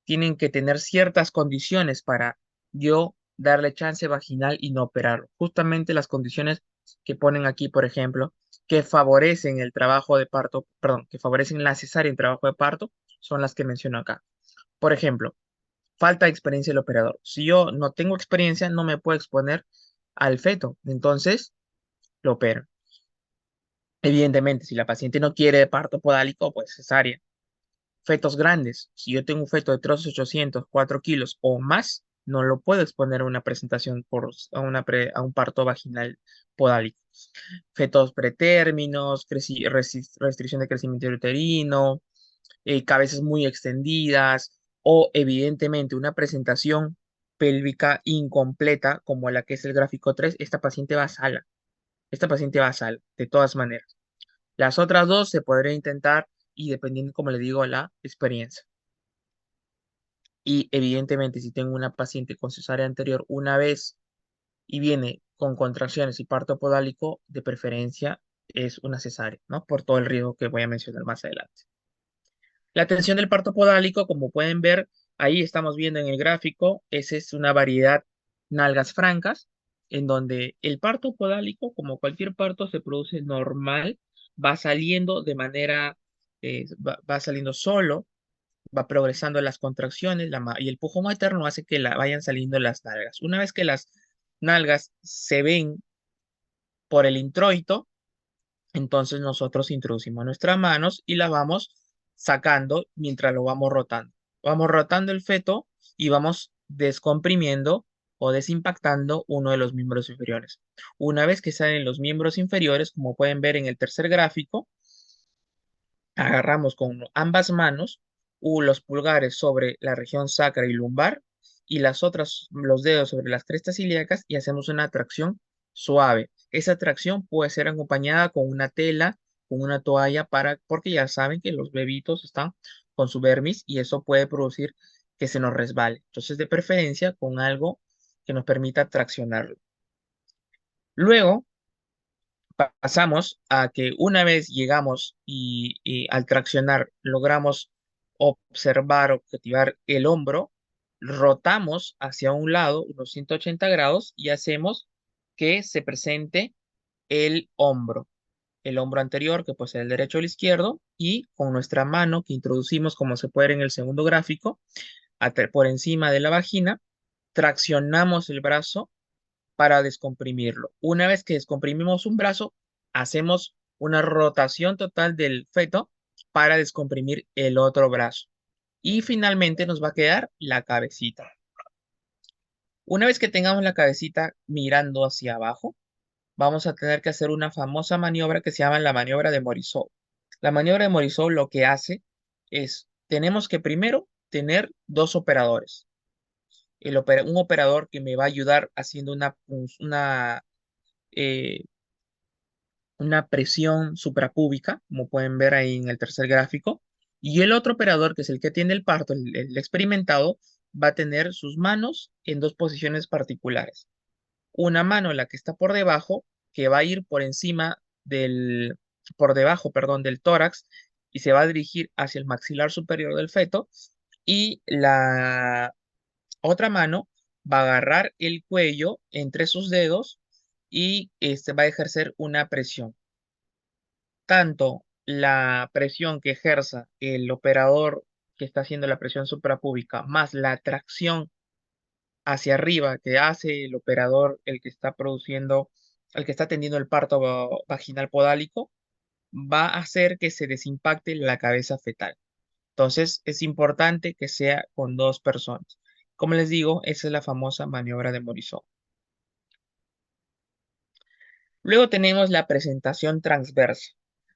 Tienen que tener ciertas condiciones para yo darle chance vaginal y no operarlo. Justamente las condiciones que ponen aquí, por ejemplo, que favorecen el trabajo de parto, perdón, que favorecen la cesárea en trabajo de parto, son las que menciono acá. Por ejemplo, falta de experiencia del operador. Si yo no tengo experiencia, no me puedo exponer al feto. Entonces, lo opero. Evidentemente, si la paciente no quiere parto podálico, pues cesárea. Fetos grandes. Si yo tengo un feto de 3.800, 4 kilos o más, no lo puedo exponer a una presentación a un parto vaginal podálico. Fetos pretérminos, restricción de crecimiento uterino, cabezas muy extendidas o evidentemente una presentación pélvica incompleta como la que es el gráfico 3, esta paciente va a sala. Esta paciente va a sala, de todas maneras. Las otras dos se podría intentar y dependiendo, como le digo, la experiencia. Y evidentemente, si tengo una paciente con cesárea anterior una vez y viene con contracciones y parto podálico, de preferencia es una cesárea, ¿no? Por todo el riesgo que voy a mencionar más adelante. La tensión del parto podálico, como pueden ver, ahí estamos viendo en el gráfico, esa es una variedad nalgas francas, en donde el parto podálico, como cualquier parto, se produce normal, va saliendo de manera, va saliendo solo, va progresando las contracciones y el pujo materno hace que vayan saliendo las nalgas. Una vez que las nalgas se ven por el introito, entonces nosotros introducimos nuestras manos y las vamos sacando mientras lo vamos rotando. Vamos rotando el feto y vamos descomprimiendo o desimpactando uno de los miembros inferiores. Una vez que salen los miembros inferiores, como pueden ver en el tercer gráfico, agarramos con ambas manos los pulgares sobre la región sacra y lumbar y los dedos sobre las crestas ilíacas y hacemos una tracción suave. Esa tracción puede ser acompañada con una tela, con una toalla porque ya saben que los bebitos están con su vermis y eso puede producir que se nos resbale. Entonces, de preferencia con algo que nos permita traccionarlo. Luego, pasamos a que una vez llegamos y al traccionar logramos observar, objetivar el hombro, rotamos hacia un lado unos 180 grados y hacemos que se presente el hombro anterior, que puede ser el derecho o el izquierdo, y con nuestra mano que introducimos, como se puede ver en el segundo gráfico, por encima de la vagina, traccionamos el brazo para descomprimirlo. Una vez que descomprimimos un brazo, hacemos una rotación total del feto para descomprimir el otro brazo. Y finalmente nos va a quedar la cabecita. Una vez que tengamos la cabecita mirando hacia abajo, vamos a tener que hacer una famosa maniobra que se llama la maniobra de Morisot. La maniobra de Morisot lo que hace es, tenemos que primero tener dos operadores. Un operador que me va a ayudar haciendo eh, una presión suprapúbica, como pueden ver ahí en el tercer gráfico, y el otro operador, que es el que tiene el parto, el experimentado, va a tener sus manos en dos posiciones particulares. Una mano, la que está por debajo, que va a ir por debajo, perdón, del tórax y se va a dirigir hacia el maxilar superior del feto, y la otra mano va a agarrar el cuello entre sus dedos y este va a ejercer una presión. Tanto la presión que ejerza el operador que está haciendo la presión suprapúbica, más la tracción hacia arriba que hace el operador, el que está atendiendo el parto vaginal podálico, va a hacer que se desimpacte la cabeza fetal. Entonces, es importante que sea con dos personas. Como les digo, esa es la famosa maniobra de Morisot. Luego tenemos la presentación transversa.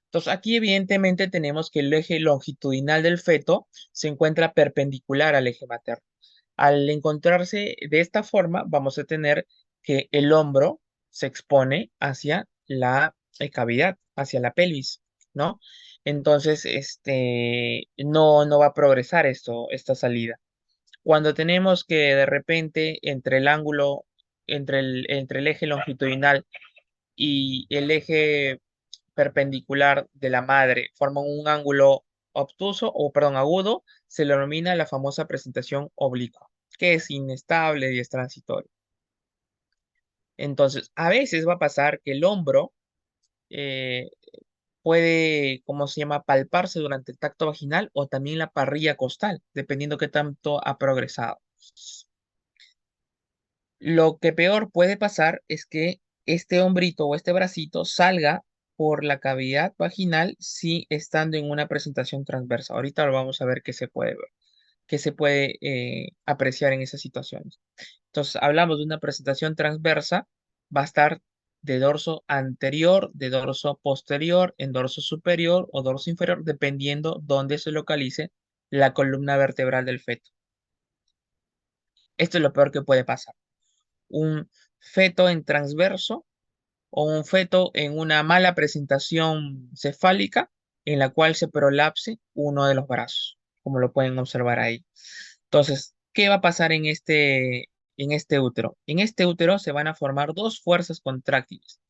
Entonces, aquí evidentemente tenemos que el eje longitudinal del feto se encuentra perpendicular al eje materno. Al encontrarse de esta forma, vamos a tener que el hombro se expone hacia la cavidad, hacia la pelvis, ¿no? Entonces, no va a progresar esta salida. Cuando tenemos que de repente entre el ángulo, entre el eje longitudinal y el eje perpendicular de la madre forman un ángulo obtuso o, perdón, agudo, se le denomina la famosa presentación oblicua, que es inestable y es transitorio. Entonces, a veces va a pasar que el hombro eh, puede, ¿cómo se llama?, palparse durante el tacto vaginal o también la parrilla costal, dependiendo qué tanto ha progresado. Lo que peor puede pasar es que este hombrito o este bracito salga por la cavidad vaginal si estando en una presentación transversa. Ahorita lo vamos a ver qué se puede ver, qué se puede apreciar en esas situaciones. Entonces, hablamos de una presentación transversa, va a estar de dorso anterior, de dorso posterior, en dorso superior o dorso inferior, dependiendo dónde se localice la columna vertebral del feto. Esto es lo peor que puede pasar. Un feto en transverso o un feto en una mala presentación cefálica en la cual se prolapse uno de los brazos, como lo pueden observar ahí. Entonces, ¿qué va a pasar en este útero? En este útero se van a formar dos fuerzas contráctiles.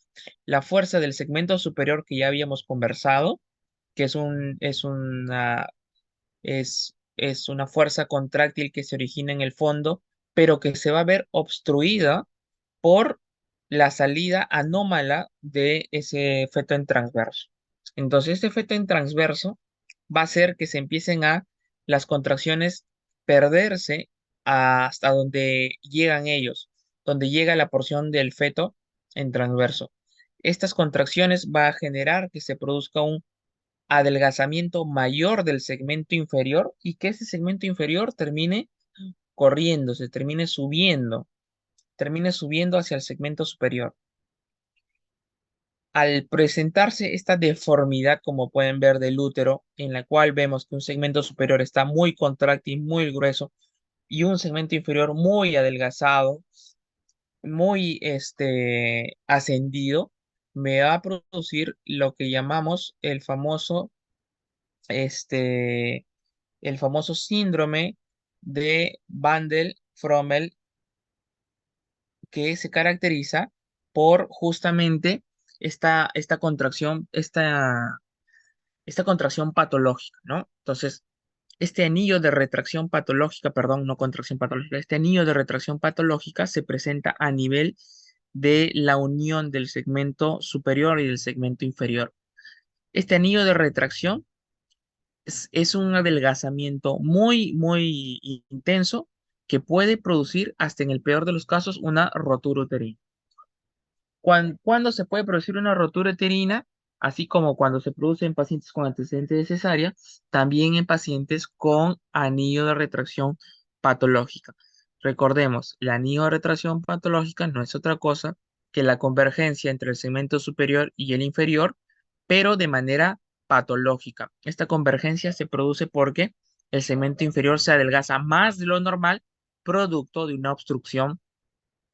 La fuerza del segmento superior que ya habíamos conversado, que es una fuerza contráctil que se origina en el fondo, pero que se va a ver obstruida por la salida anómala de ese feto en transverso. Entonces, este feto en transverso va a hacer que se empiecen a las contracciones perderse hasta donde llegan ellos, donde llega la porción del feto en transverso. Estas contracciones va a generar que se produzca un adelgazamiento mayor del segmento inferior y que ese segmento inferior termine corriendo, se termine subiendo hacia el segmento superior. Al presentarse esta deformidad, como pueden ver, del útero, en la cual vemos que un segmento superior está muy contráctil, muy grueso, y un segmento inferior muy adelgazado, muy ascendido, me va a producir lo que llamamos este, el famoso síndrome de Vandel-Frommel, que se caracteriza por justamente esta contracción patológica, ¿no? Entonces, este anillo de retracción patológica, perdón, no contracción patológica, este anillo de retracción patológica se presenta a nivel de la unión del segmento superior y del segmento inferior. Este anillo de retracción es un adelgazamiento muy, muy intenso que puede producir, hasta en el peor de los casos, una rotura uterina. ¿Cuándo se puede producir una rotura uterina? Así como cuando se produce en pacientes con antecedentes de cesárea, también en pacientes con anillo de retracción patológica. Recordemos, el anillo de retracción patológica no es otra cosa que la convergencia entre el segmento superior y el inferior, pero de manera patológica. Esta convergencia se produce porque el segmento inferior se adelgaza más de lo normal, producto de una obstrucción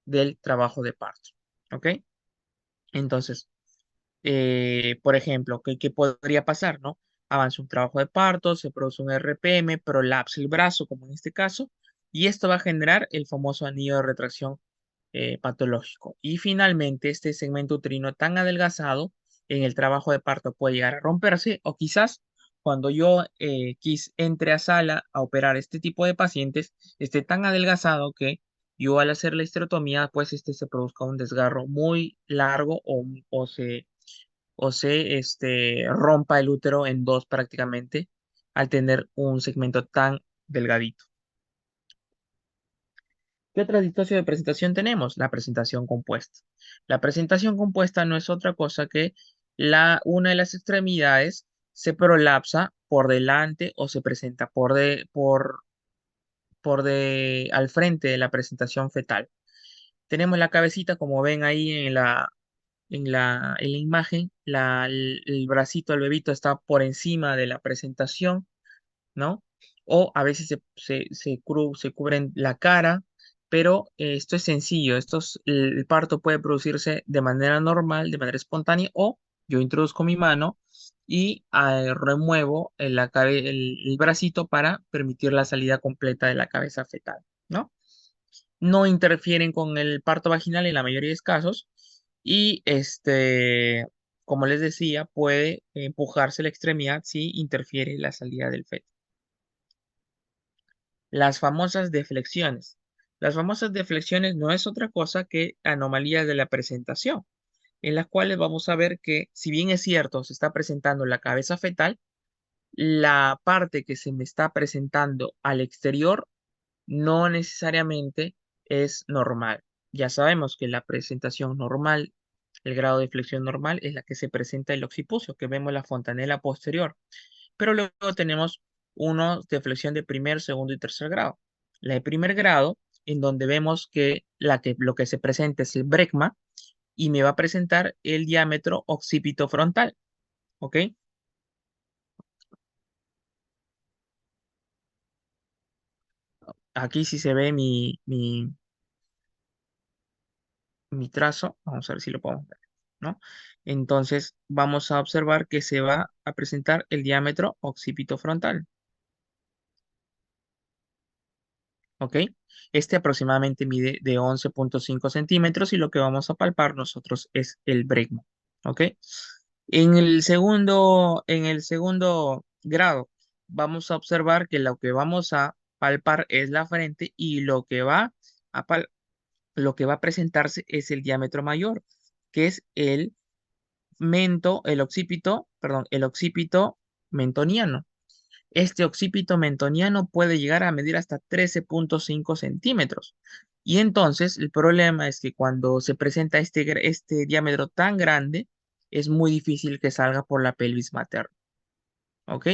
del trabajo de parto. ¿Ok? Entonces, por ejemplo, ¿qué podría pasar, no? Avanza un trabajo de parto, se produce un RPM, prolapsa el brazo, como en este caso, y esto va a generar el famoso anillo de retracción patológico. Y finalmente, este segmento uterino tan adelgazado en el trabajo de parto puede llegar a romperse, o quizás cuando yo entre a sala a operar este tipo de pacientes, esté tan adelgazado que yo al hacer la histerotomía, pues se produzca un desgarro muy largo o se rompa el útero en dos prácticamente al tener un segmento tan delgadito. ¿Qué otra distancia de presentación tenemos? La presentación compuesta. La presentación compuesta no es otra cosa que una de las extremidades se prolapsa por delante o se presenta al frente de la presentación fetal. Tenemos la cabecita, como ven ahí en la imagen, el bracito del bebito está por encima de la presentación, ¿no? O a veces se cubren la cara, pero esto es sencillo. El parto puede producirse de manera normal, de manera espontánea, o yo introduzco mi mano y remuevo el bracito para permitir la salida completa de la cabeza fetal, ¿no? No interfieren con el parto vaginal en la mayoría de los casos y como les decía, puede empujarse la extremidad si interfiere la salida del feto. Las famosas deflexiones. Las famosas deflexiones no es otra cosa que anomalías de la presentación, en las cuales vamos a ver que, si bien es cierto, se está presentando la cabeza fetal, la parte que se me está presentando al exterior no necesariamente es normal. Ya sabemos que la presentación normal, el grado de flexión normal, es la que se presenta el occipucio, que vemos la fontanela posterior. Pero luego tenemos uno de flexión de primer, segundo y tercer grado. La de primer grado, en donde vemos que, lo que se presenta es el brecma y me va a presentar el diámetro occipito frontal. ¿Ok? Aquí sí se ve mi trazo. Vamos a ver si lo podemos ver, ¿no? Entonces vamos a observar que se va a presentar el diámetro occipito frontal. ¿Ok? Este aproximadamente mide de 11,5 centímetros y lo que vamos a palpar nosotros es el brecmo. ¿Ok? En el segundo grado vamos a observar que lo que vamos a palpar es la frente y a, pal- lo que va a presentarse es el diámetro mayor, que es el occipito mentoniano. Este occipito mentoniano puede llegar a medir hasta 13,5 centímetros. Y entonces el problema es que cuando se presenta este diámetro tan grande, es muy difícil que salga por la pelvis materna. ¿Ok?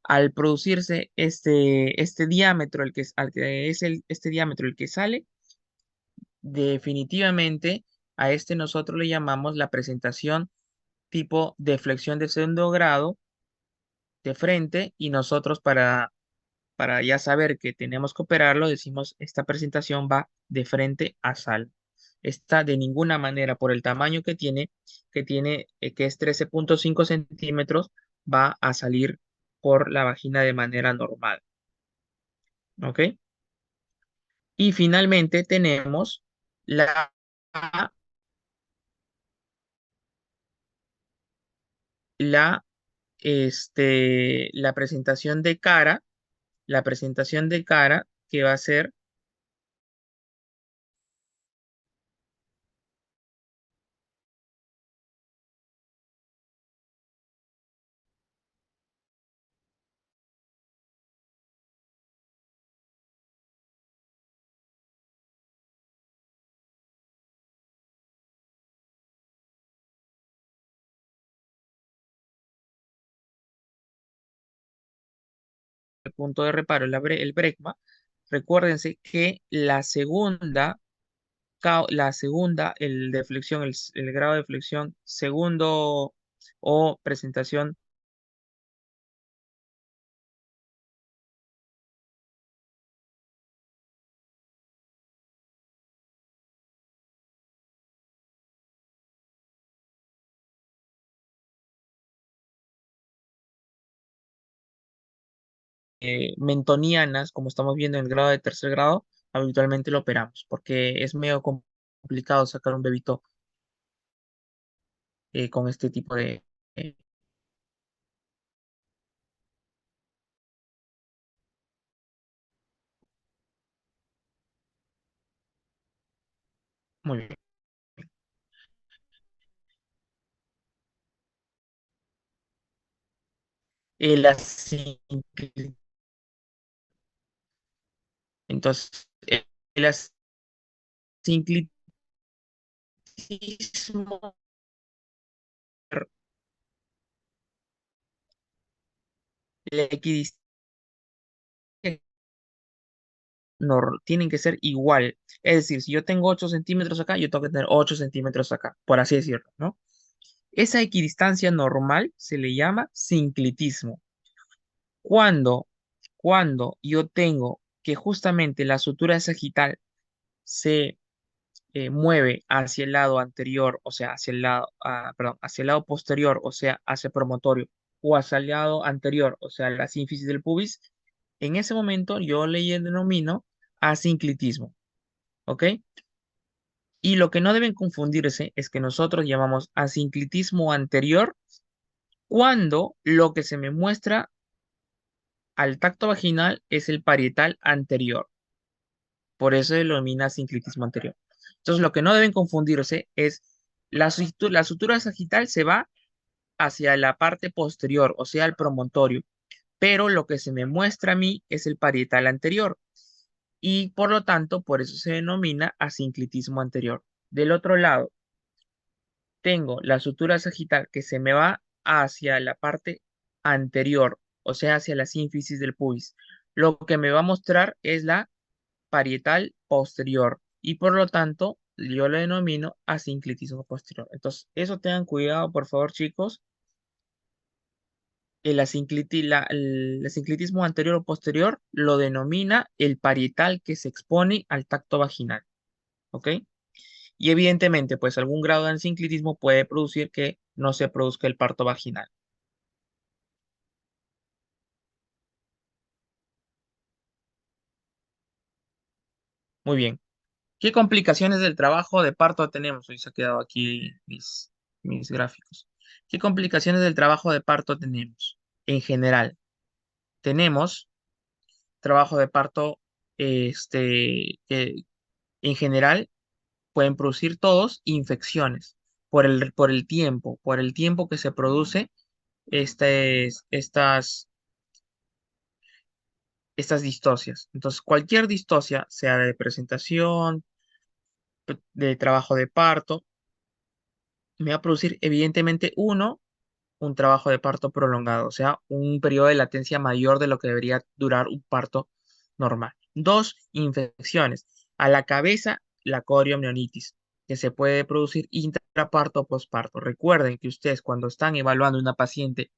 Al producirse este diámetro, este diámetro el que sale, definitivamente a este nosotros le llamamos la presentación tipo de flexión de segundo grado de frente y nosotros para ya saber que tenemos que operarlo, decimos esta presentación va de frente a sal. Esta de ninguna manera por el tamaño que es 13,5 centímetros, va a salir por la vagina de manera normal. ¿Ok? Y finalmente tenemos la, la, la presentación de cara que va a ser el punto de reparo, el brecma. Recuérdense que el de flexión, el grado de flexión segundo o presentación mentonianas, como estamos viendo en el grado de tercer grado, habitualmente lo operamos, porque es medio complicado sacar un bebito con este tipo de... muy bien. El asinclitismo, entonces, el asinclitismo, la equidistancia tienen que ser igual. Es decir, si yo tengo 8 centímetros acá, yo tengo que tener 8 centímetros acá, por así decirlo, ¿no? Esa equidistancia normal se le llama sinclitismo. Cuando, cuando yo tengo que justamente la sutura sagital se mueve hacia el lado anterior, o sea, perdón, hacia el lado posterior, o sea, hacia el promontorio, o hacia el lado anterior, o sea, la sínfisis del pubis, en ese momento yo le denomino asinclitismo. ¿Ok? Y lo que no deben confundirse es que nosotros llamamos asinclitismo anterior cuando lo que se me muestra al tacto vaginal es el parietal anterior. Por eso se denomina sinclitismo anterior. Entonces, lo que no deben confundirse es la sutura sagital se va hacia la parte posterior, o sea, el promontorio, pero lo que se me muestra a mí es el parietal anterior y por lo tanto, por eso se denomina asinclitismo anterior. Del otro lado, tengo la sutura sagital que se me va hacia la parte anterior, o sea, hacia la sínfisis del pubis. Lo que me va a mostrar es la parietal posterior y por lo tanto yo lo denomino asinclitismo posterior. Entonces, eso tengan cuidado, por favor, chicos. El asinclitismo anterior o posterior lo denomina el parietal que se expone al tacto vaginal. ¿Ok? Y evidentemente, pues algún grado de asinclitismo puede producir que no se produzca el parto vaginal. Muy bien. ¿Qué complicaciones del trabajo de parto tenemos? Hoy se ha quedado aquí mis gráficos. ¿Qué complicaciones del trabajo de parto tenemos? En general, tenemos trabajo de parto, que en general pueden producir todos infecciones por el tiempo que se produce estas, estas distocias. Entonces, cualquier distocia, sea de presentación, de trabajo de parto, me va a producir evidentemente un trabajo de parto prolongado, o sea, un periodo de latencia mayor de lo que debería durar un parto normal. Dos, infecciones. A la cabeza, la coriomionitis, que se puede producir intraparto o posparto. Recuerden que ustedes cuando están evaluando a una paciente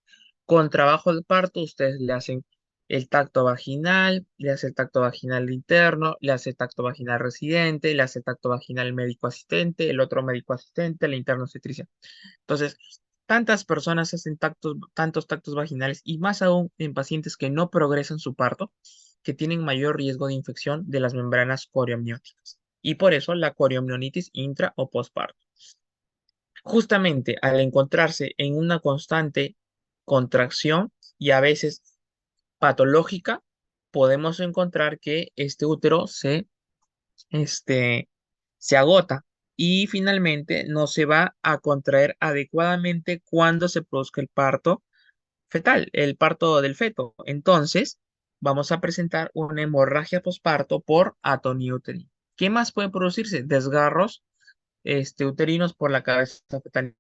con trabajo de parto, ustedes le hacen el tacto vaginal, le hace el tacto vaginal interno, le hace el tacto vaginal residente, le hace el tacto vaginal médico asistente, el otro médico asistente, la interno obstetricia. Entonces, tantas personas hacen tantos tactos vaginales y más aún en pacientes que no progresan su parto, que tienen mayor riesgo de infección de las membranas corioamnióticas. Y por eso la corioamnionitis intra o postparto. Justamente al encontrarse en una constante contracción y a veces patológica, podemos encontrar que este útero este, se agota y finalmente no se va a contraer adecuadamente cuando se produzca el parto fetal, el parto del feto. Entonces, vamos a presentar una hemorragia posparto por atonía uterina. ¿Qué más puede producirse? Desgarros uterinos por la cabeza fetal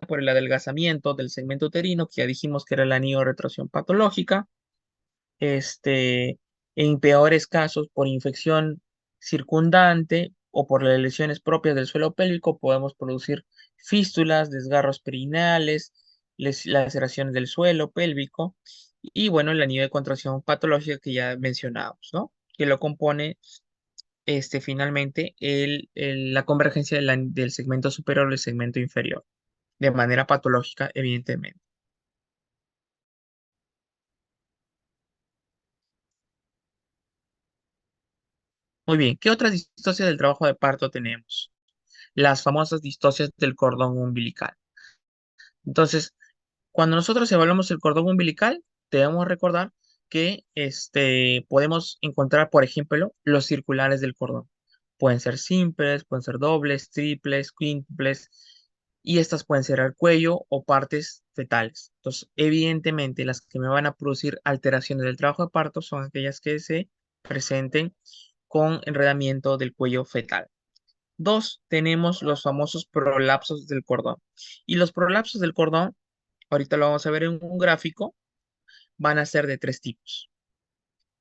por el adelgazamiento del segmento uterino, que ya dijimos que era la retracción patológica, en peores casos por infección circundante o por las lesiones propias del suelo pélvico, podemos producir fístulas, desgarros perineales, laceraciones del suelo pélvico y bueno, el anillo de contracción patológica que ya mencionábamos, ¿no? Que lo compone finalmente la convergencia del segmento superior del segmento inferior, de manera patológica, evidentemente. Muy bien, ¿qué otras distocias del trabajo de parto tenemos? Las famosas distocias del cordón umbilical. Entonces, cuando nosotros evaluamos el cordón umbilical, debemos recordar que podemos encontrar, por ejemplo, los circulares del cordón. Pueden ser simples, pueden ser dobles, triples, quíntuples, y estas pueden ser al cuello o partes fetales. Entonces, evidentemente, las que me van a producir alteraciones del trabajo de parto son aquellas que se presenten con enredamiento del cuello fetal. Dos, tenemos los famosos prolapsos del cordón. Y los prolapsos del cordón, ahorita lo vamos a ver en un gráfico, van a ser de tres tipos.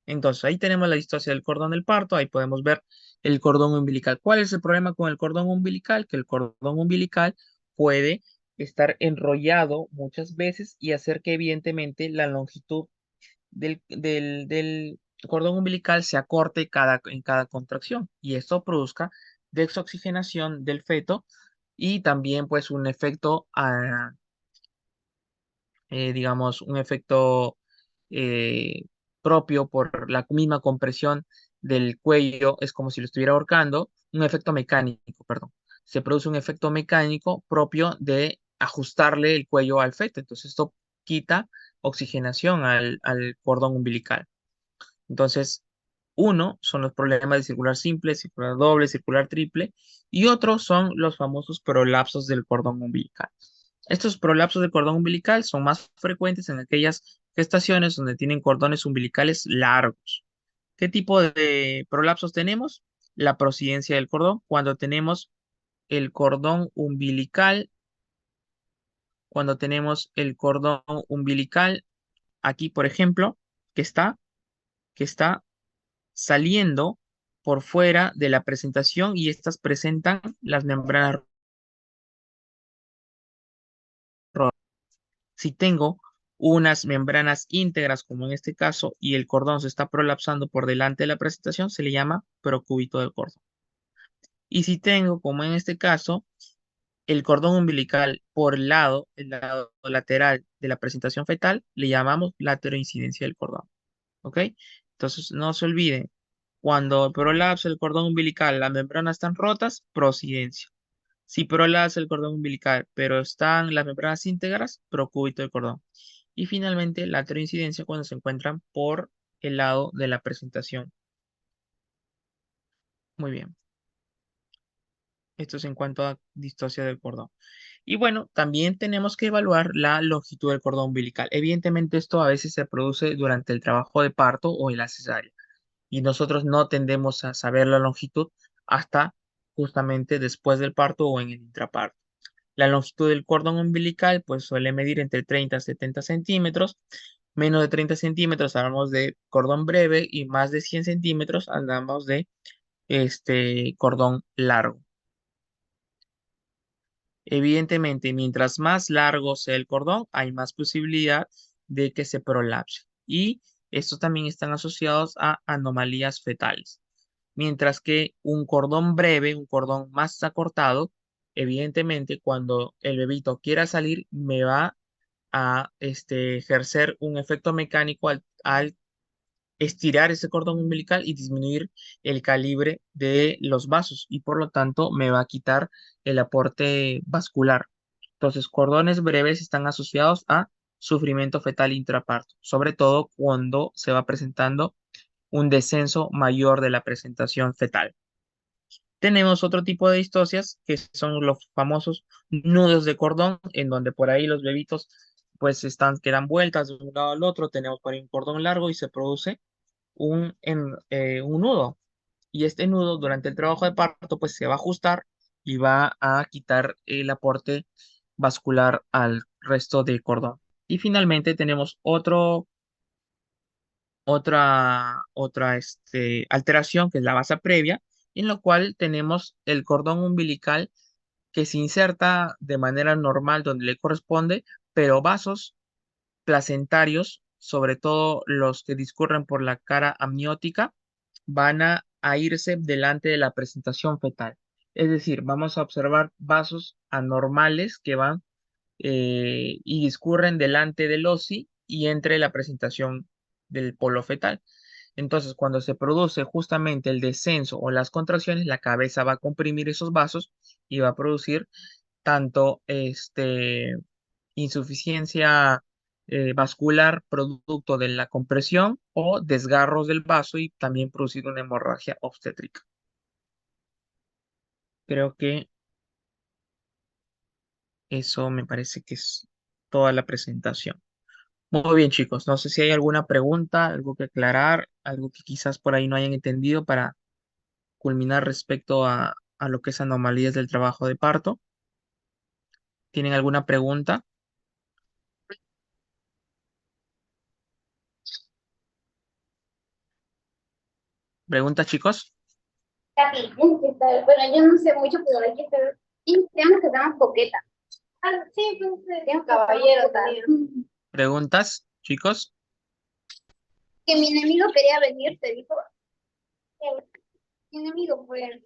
Entonces, ahí tenemos la distocia del cordón del parto, ahí podemos ver el cordón umbilical. ¿Cuál es el problema con el cordón umbilical? Que el cordón umbilical puede estar enrollado muchas veces y hacer que evidentemente la longitud del cordón umbilical se acorte en cada contracción y esto produzca desoxigenación del feto y también pues un efecto, digamos, un efecto eh, propio por la misma compresión del cuello es como si lo estuviera ahorcando, un efecto mecánico, perdón. Se produce un efecto mecánico propio de ajustarle el cuello al feto. Entonces esto quita oxigenación al cordón umbilical. Entonces, uno son los problemas de circular simple, circular doble, circular triple, y otros son los famosos prolapsos del cordón umbilical. Estos prolapsos del cordón umbilical son más frecuentes en aquellas gestaciones donde tienen cordones umbilicales largos. ¿Qué tipo de prolapsos tenemos? La prosidencia del cordón, cuando tenemos el cordón umbilical, cuando tenemos el cordón umbilical, aquí por ejemplo, que está saliendo por fuera de la presentación y estas presentan las membranas rojas. Si tengo unas membranas íntegras, como en este caso, y el cordón se está prolapsando por delante de la presentación, se le llama procúbito del cordón. Y si tengo, como en este caso, el cordón umbilical por el lado lateral de la presentación fetal, le llamamos lateroincidencia del cordón. ¿Ok? Entonces, no se olviden, cuando prolapsa el cordón umbilical, las membranas están rotas, prosidencia. Si prolapsa el cordón umbilical, pero están las membranas íntegras, procúbito del cordón. Y finalmente, lateroincidencia cuando se encuentran por el lado de la presentación. Muy bien. Esto es en cuanto a distosia del cordón. Y bueno, también tenemos que evaluar la longitud del cordón umbilical. Evidentemente, esto a veces se produce durante el trabajo de parto o en la cesárea. Y nosotros no tendemos a saber la longitud hasta justamente después del parto o en el intraparto. La longitud del cordón umbilical pues suele medir entre 30 a 70 centímetros. Menos de 30 centímetros hablamos de cordón breve y más de 100 centímetros hablamos de cordón largo. Evidentemente, mientras más largo sea el cordón, hay más posibilidad de que se prolapse. Y estos también están asociados a anomalías fetales. Mientras que un cordón breve, un cordón más acortado, evidentemente cuando el bebito quiera salir, me va a ejercer un efecto mecánico al estirar ese cordón umbilical y disminuir el calibre de los vasos y por lo tanto me va a quitar el aporte vascular. Entonces, cordones breves están asociados a sufrimiento fetal intraparto, sobre todo cuando se va presentando un descenso mayor de la presentación fetal. Tenemos otro tipo de distocias que son los famosos nudos de cordón, en donde por ahí los bebitos pues quedan vueltas de un lado al otro, tenemos por ahí un cordón largo y se produce un nudo. Y este nudo durante el trabajo de parto pues se va a ajustar y va a quitar el aporte vascular al resto del cordón. Y finalmente tenemos otra alteración que es la basa previa, en la cual tenemos el cordón umbilical que se inserta de manera normal donde le corresponde, pero vasos placentarios, sobre todo los que discurren por la cara amniótica, van a irse delante de la presentación fetal. Es decir, vamos a observar vasos anormales que van y discurren delante del OSI y entre la presentación del polo fetal. Entonces, cuando se produce justamente el descenso o las contracciones, la cabeza va a comprimir esos vasos y va a producir tanto insuficiencia vascular producto de la compresión o desgarros del vaso y también producir una hemorragia obstétrica. Creo que eso me parece que es toda la presentación. Muy bien, chicos. No sé si hay alguna pregunta, algo que aclarar, algo que quizás por ahí no hayan entendido para culminar respecto a lo que es anomalías del trabajo de parto. ¿Tienen alguna pregunta? ¿Preguntas, chicos? Capi, bueno, yo no sé mucho, pero hay que ser. Y tenemos que dar coqueta. Ah, sí, pues, tenemos caballero también. ¿Preguntas, chicos? Que mi enemigo quería venir, te dijo. Mi enemigo fue.